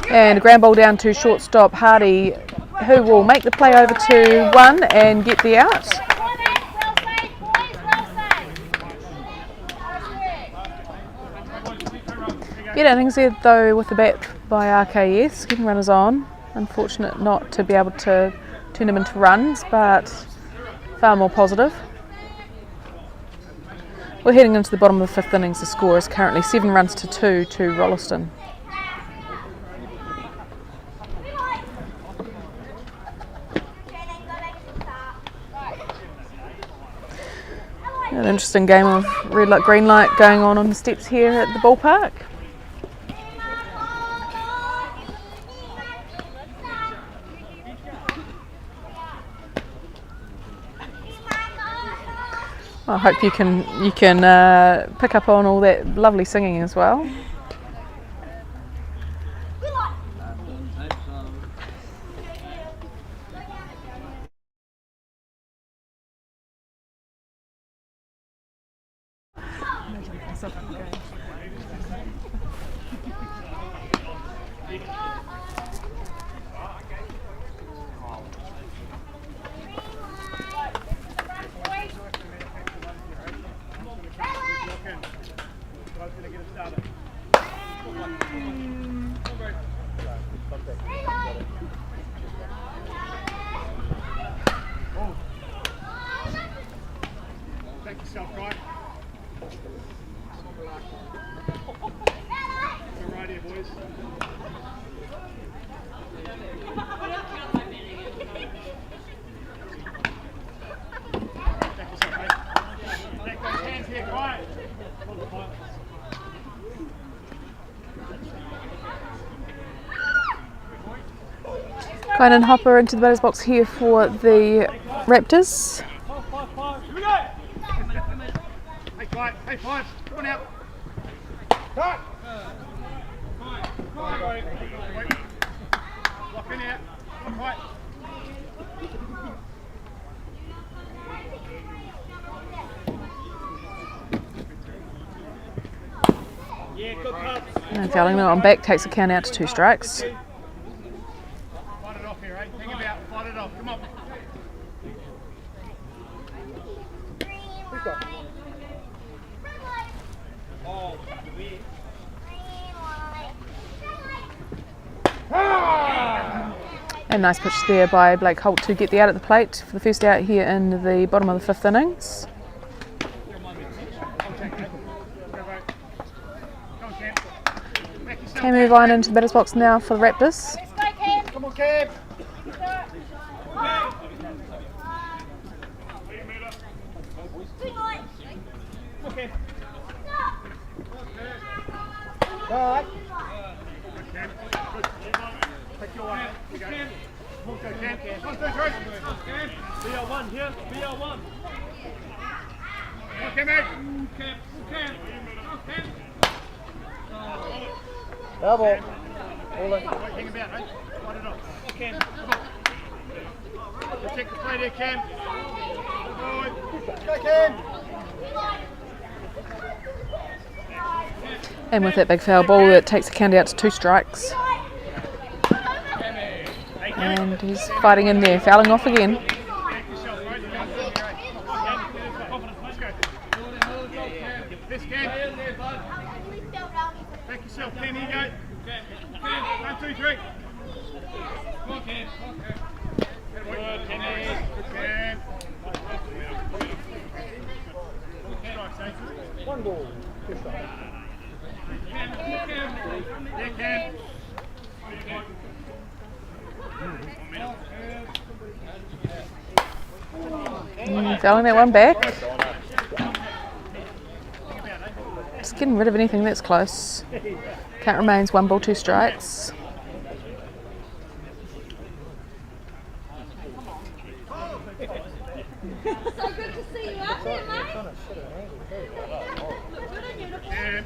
And a ground ball down to shortstop Hardy, who will make the play over to 1 and get the out. Good innings there though with the bat by RKS, getting runners on. Unfortunate not to be able to turn them into runs, but far more positive. We're heading into the bottom of the 5th innings. The score is currently 7 runs to 2 to Rolleston. An interesting game of red light, green light going on the steps here at the ballpark. I hope you can pick up on all that lovely singing as well. yourself, right? Go right here, boys. Back yourself, mate. Back those hands here, quiet. Kine and Hopper into the batter's box here for the Raptors. Here we go. Hey, quiet. Hey, five. Come on out. Cut. Quiet. Wait. Lock in out. Come on, quiet. Yeah, good cuts. And fouling that on back takes the count out to 2 strikes. Fight it off here, eh? Hang about. Fight it off. Come on. And nice pitch there by Blake Holt to get the out at the plate for the first out here in the bottom of the 5th innings. Cam Irvine into the batter's box now for the Raptors. Come on, Cam. Okay. Right. Take your one. Cam. Come on, go, Cam. 1, 2, 3. BL1 here. BL1. Come on, Cam, out. Cam. Double. All in. Hang about, right? Fight it off. Cam. Come on. Protect the plate here, Cam. Go, Cam. And with that big foul ball, it takes the count out to 2 strikes. And he's fighting in there, fouling off again. This Cam. Back yourself, Cam. Here you go. Cam. 1, 2, 3. Come on, Cam. Good, Cam. Good, Cam. One ball. Good strike. Yeah, Cam. Fouling that one back. Just getting rid of anything that's close. Count remains 1 ball, 2 strikes. So good to see you out here, mate. Cam.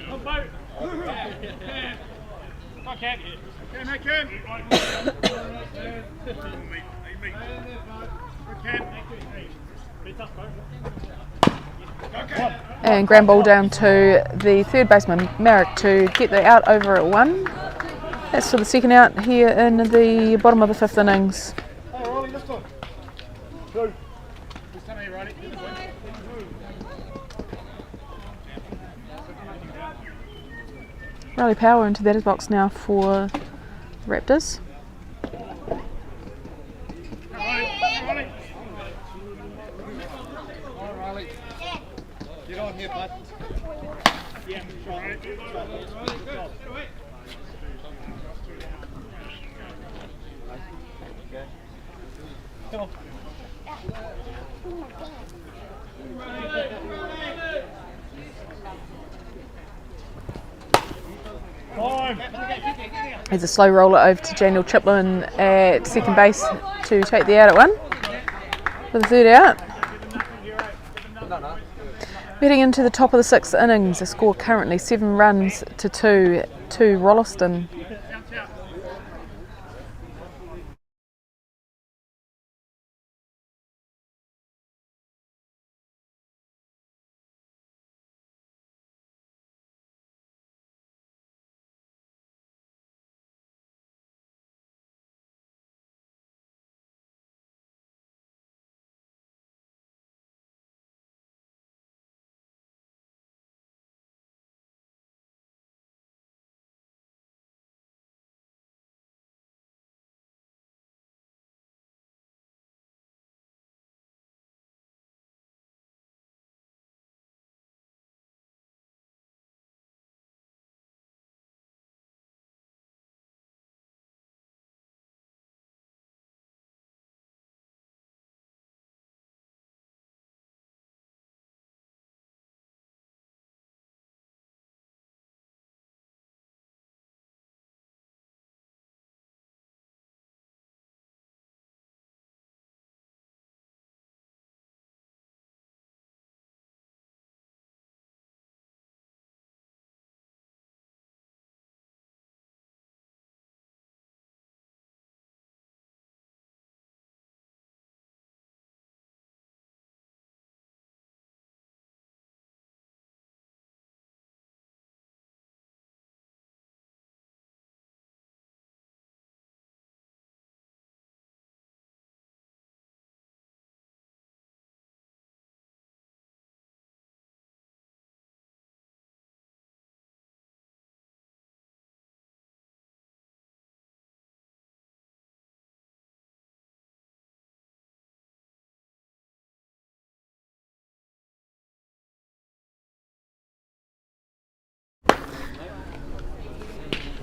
On boat. Cam. Come on, Cam. Cam, hey, Cam. Good, Cam. Be tough, bro. And ground ball down to the 3rd baseman, Merrick, to get the out over at 1. That's for the second out here in the bottom of the 5th innings. Hey, Riley, this one. 2. This time here, Riley. Riley Power into the batter's box now for the Raptors. Riley. All right, Riley. Get on here, bud. Yeah, right. Come on. There's a slow roller over to Daniel Chiplin at second base to take the out at 1 for the 3rd out. Heading into the top of the 6th innings, the score currently 7 runs to 2 to Rolleston.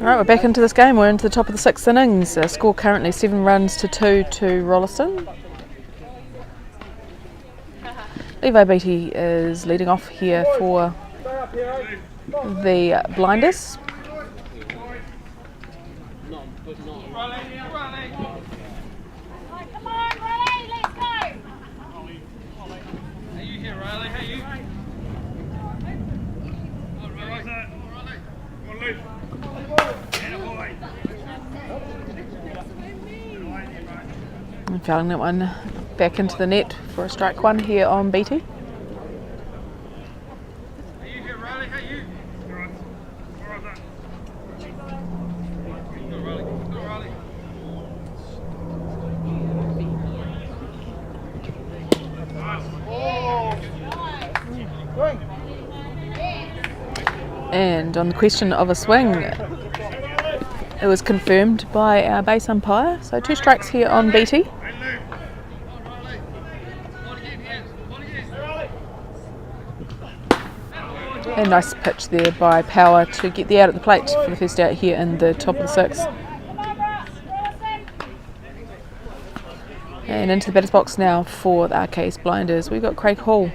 Alright, we're back into this game. We're into the top of the 6th innings. Score currently 7 runs to 2 to Rolleston. Levi Beattie is leading off here for the Blinders. And fouling that one back into the net for a strike one here on Beattie. And on the question of a swing, it was confirmed by our base umpire. So 2 strikes here on Beattie. A nice pitch there by Power to get the out at the plate for the first out here in the top of the 6th. And into the batter's box now for the RKS Blinders. We've got Craig Hall.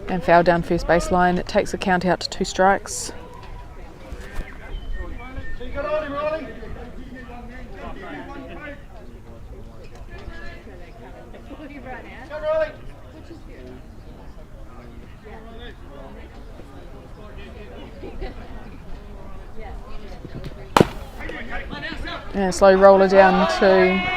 And foul down first baseline. It takes the count out to 2 strikes. And a slow roller down to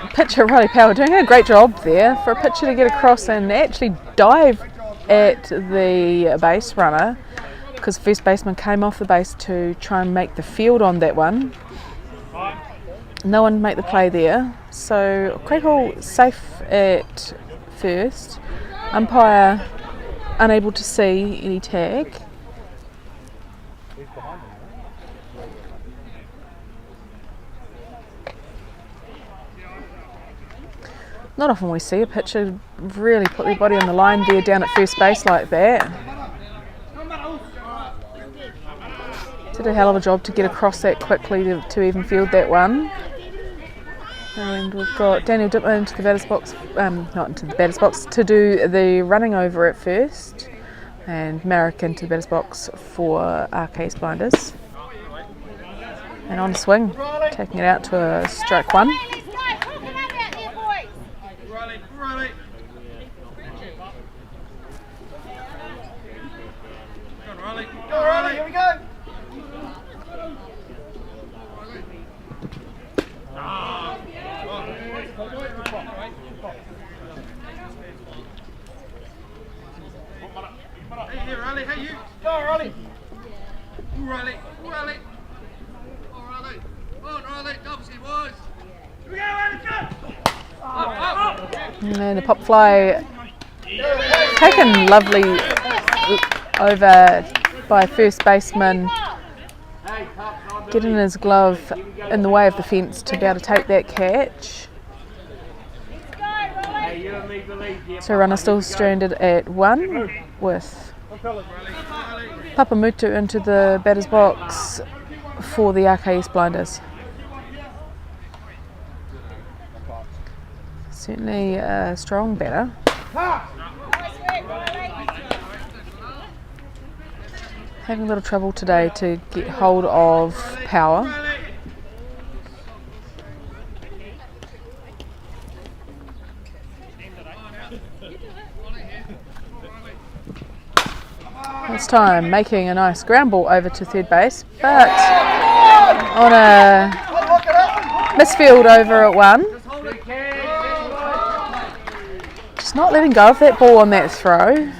pitcher Riley Power, doing a great job there for a pitcher to get across and actually dive at the base runner, because first baseman came off the base to try and make the field on that one. No one made the play there, so Craig Hall safe at first. Umpire unable to see any tag. Not often we see a pitcher really put their body on the line there down at first base like that. Did a hell of a job to get across that quickly to even field that one. And we've got Daniel Dittmer into the batter's box, not into the batter's box, to do the running over at first. And Marek into the batter's box for RKS Blinders. And on swing, taking it out to a strike one. Here we go. Hey, Riley, hey, you. Go, Riley. Riley. Oh, Riley. Come on, Riley. Dobsy, boys. Here we go, Riley, go. Up. And the pop fly taken lovely over by first baseman, getting his glove in the way of the fence to be able to take that catch. So runner still stranded at 1 with Papamutu into the batter's box for the RKS Blinders. Certainly a strong batter. Having a little trouble today to get hold of Power. This time making a nice ground ball over to third base, but on a misfield over at 1. Just not letting go of that ball on that throw.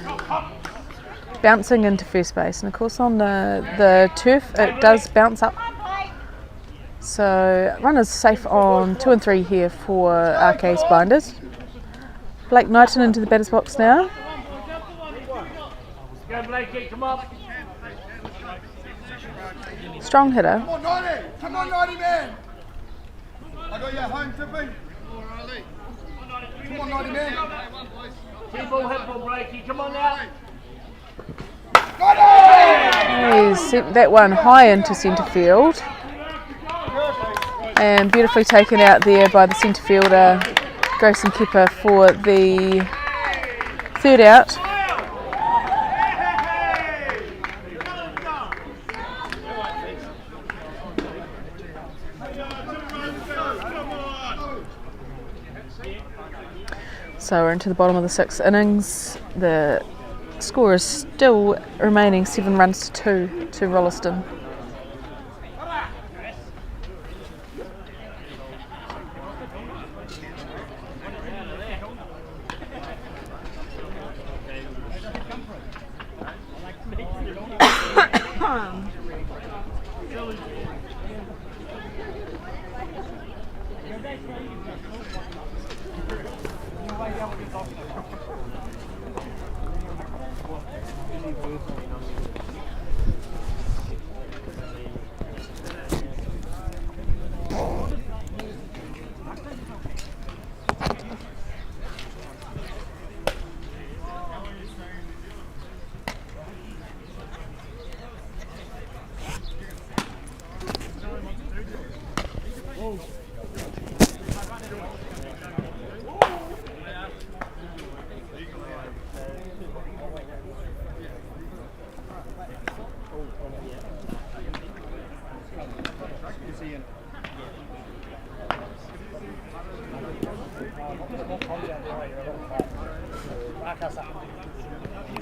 Bouncing into first base, and of course on the turf it does bounce up. So runners safe on 2 and 3 here for RK's Blinders. Blake Knighton into the batter's box now. Strong hitter. Come on, 90! Come on, 90 man! I got your home tipping. Come on, 90 man. Hit ball, Blakey. Come on now. He's sent that one high into centre field. And beautifully taken out there by the centre fielder, Grayson Kipper, for the third out. So we're into the bottom of the 6th innings. The score is still remaining 7 runs to 2 to Rolleston.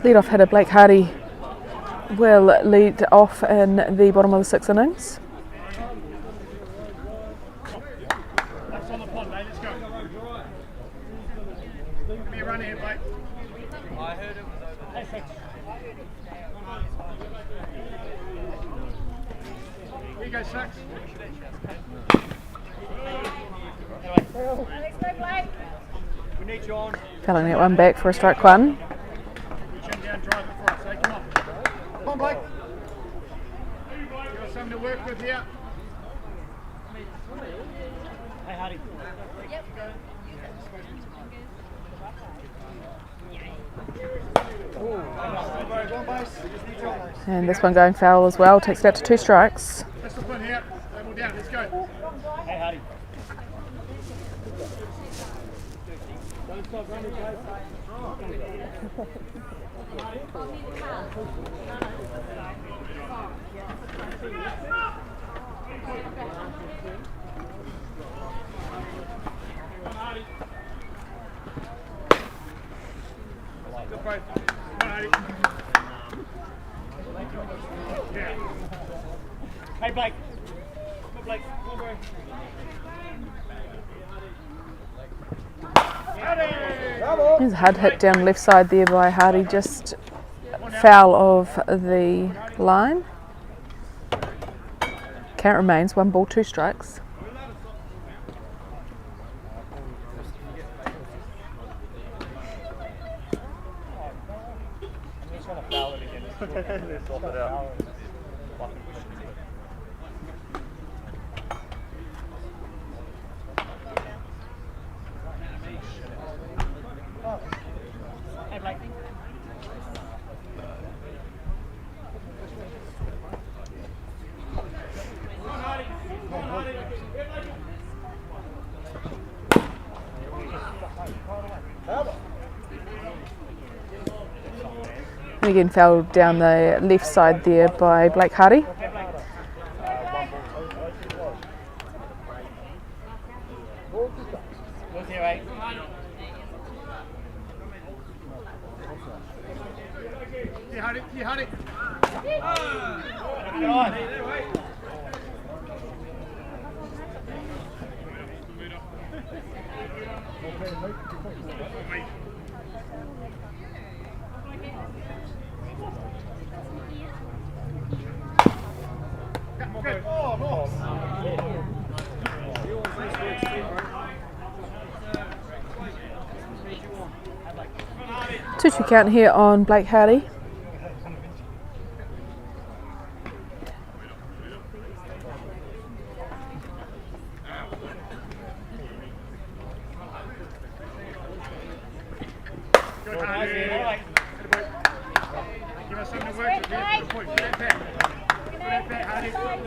Lead-off hitter Blake Hardy will lead off in the bottom of the 6th innings. That's on the pond, mate. Let's go. Give me a run here, Blake. I heard it was over. Hey, six. Here you go, Six. Let's go, Blake. We need you on. Felling that one back for a strike 1. Chin down, drive it for us, eh? Come on. Come on, Blake. You've got something to work with here. Hey, Hardy. Yep. And this one going foul as well, takes it out to 2 strikes. Discipline here. Level down. Let's go. Hey, Hardy. Don't stop running, guys. Hey, Blake. Come on, Blake. Come on, bro. There's a hard hit down left side there by Hardy, just foul of the line. Count remains 1 ball, 2 strikes. And again fouled down the left side there by Blake Hardy. You had it. Two count here on Blake Hardy.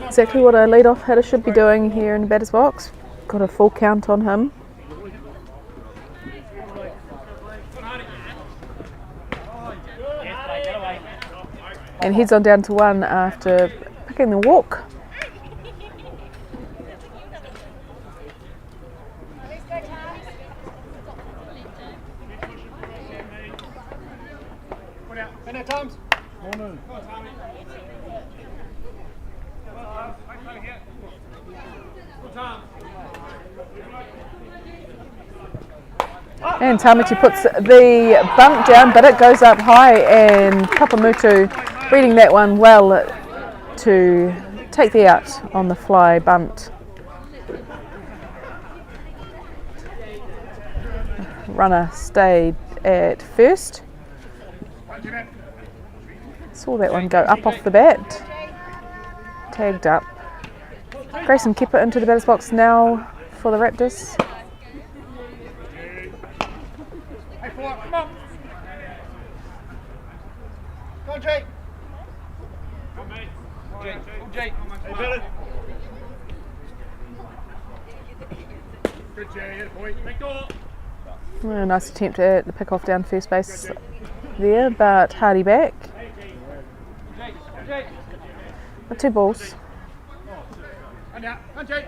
Exactly what a lead-off hitter should be doing here in the batter's box. Got a full count on him. And heads on down to 1 after picking the walk. And Tamati puts the bunt down, but it goes up high, and Papamutu reading that one well to take the out on the fly bunt. Runner stayed at first. Saw that one go up off the bat. Tagged up. Grayson Kepper into the batter's box now for the Raptors. Come on. Go on, Jake. Jake. Good, Jay. Boy. Take door. A nice attempt at the pick off down first base there, but Hardy back. With 2 balls. And out. Come on, Jake.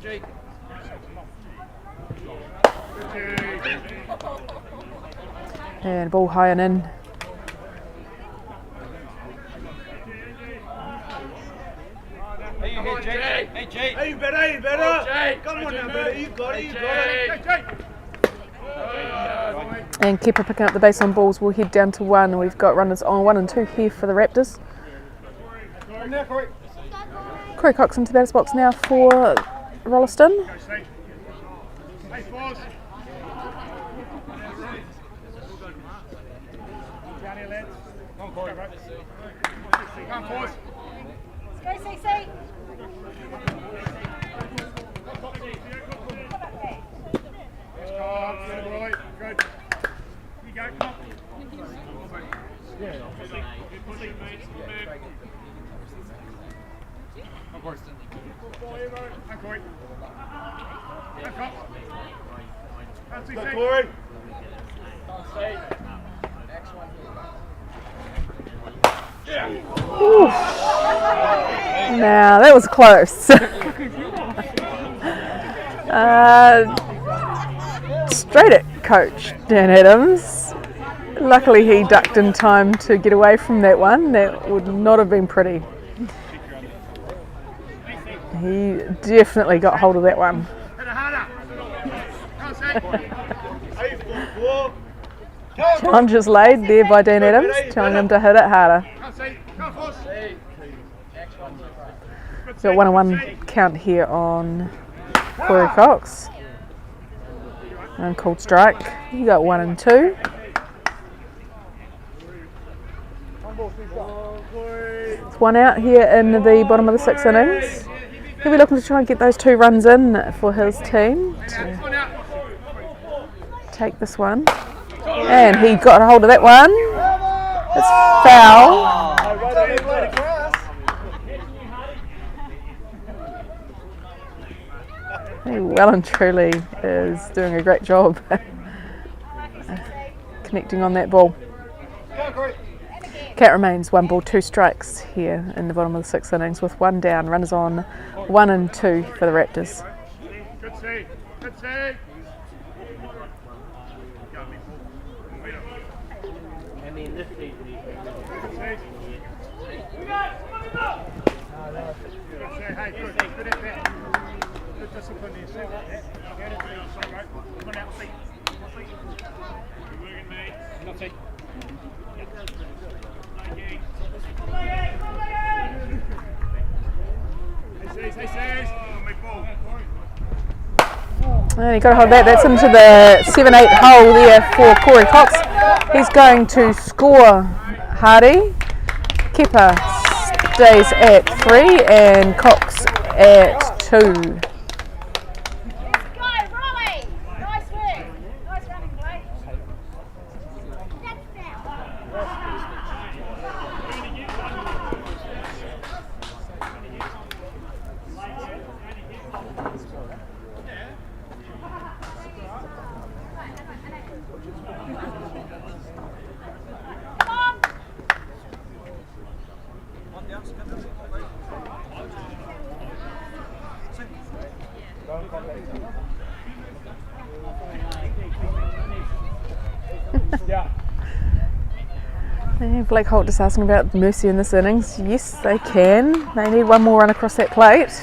Jake. And ball high and in. Hey, Jake. Hey, you better. Come on now, better. You got it. And Kepper picking up the base on balls. We'll head down to 1. We've got runners on 1 and 2 here for the Raptors. Corey Cox into the batter's box now for Rolleston. Go, CC. Good. You go, come on. Corey. Now that was close. Straight at coach Dan Adams. Luckily he ducked in time to get away from that one. That would not have been pretty. He definitely got hold of that one. Challenge is laid there by Dan Adams, telling him to hit it harder. Got 1-1 count here on Corey Cox. And called strike. You got 1 and 2. It's 1 out here in the bottom of the 6th innings. He'll be looking to try and get those 2 runs in for his team to take this one. And he got a hold of that one. It's foul. He well and truly is doing a great job connecting on that ball. Cat remains 1 ball 2 strikes here in the bottom of the 6th innings with 1 down, runners on 1 and 2 for the Raptors. Good save. Good save. I mean, this season he's Good save. Hey, good at that. Good discipline there. Come on out, feet. Good working, mate. Not feet. And you got to hold that. That's into the 7-8 hole there for Corey Cox. He's going to score Hardy. Kepper stays at 3 and Cox at 2. Blake Holt just asking about Mercy in this innings. Yes, they can. They need 1 more run across that plate.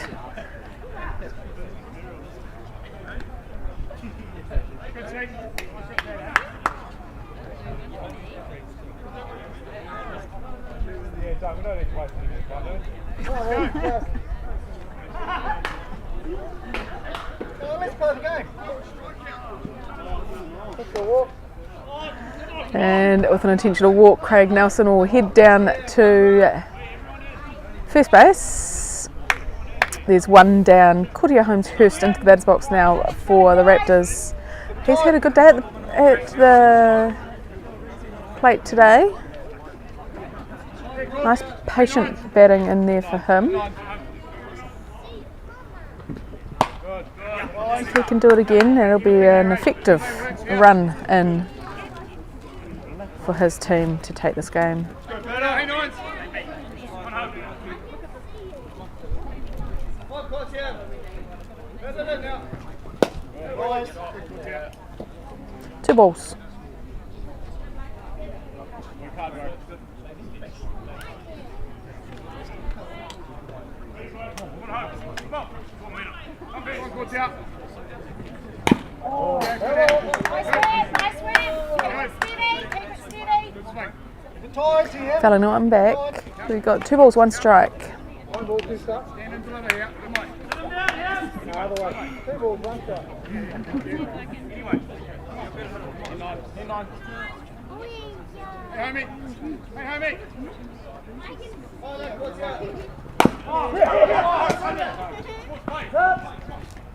And with an intentional walk, Craig Nelson will head down to first base. There's 1 down. Cordia Holmes-Hurst into the batter's box now for the Raptors. He's had a good day at the plate today. Nice patient batting in there for him. If he can do it again, it'll be an effective run in for his team to take this game. Two balls. Felling one back. We've got 2 balls, 1 strike.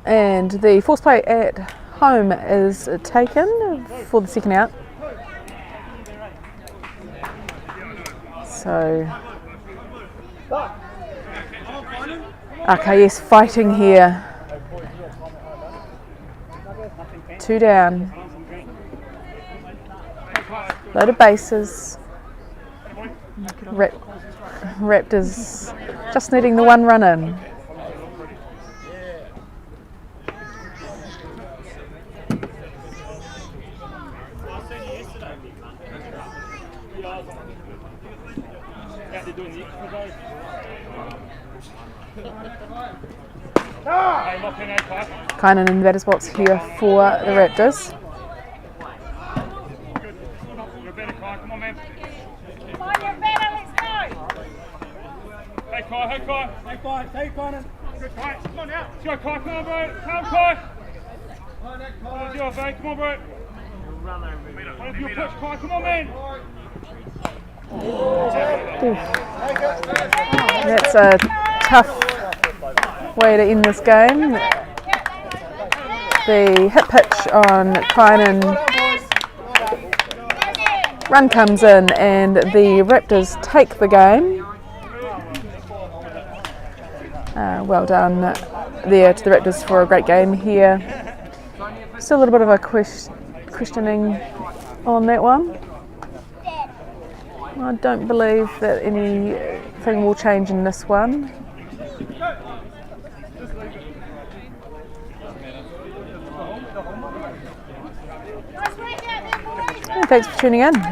And the force play at home is taken for the second out. So, RKS fighting here. 2 down. Loaded bases. Raptors just needing the 1 run in. Kynan in the batter's box here for the Raptors. Hey, Kynan. Good Kai. Come on now. Let's go, Kai. Come on, bro. Come, Kai. Come on, bro. Come on, bro. One of your push, Kai. Come on, man. That's a tough way to end this game. The hit pitch on Kynan. Run comes in and the Raptors take the game. Well done there to the Raptors for a great game here. Still a little bit of a questioning on that one. I don't believe that anything will change in this one. Nice work out there, boys. And thanks for tuning in.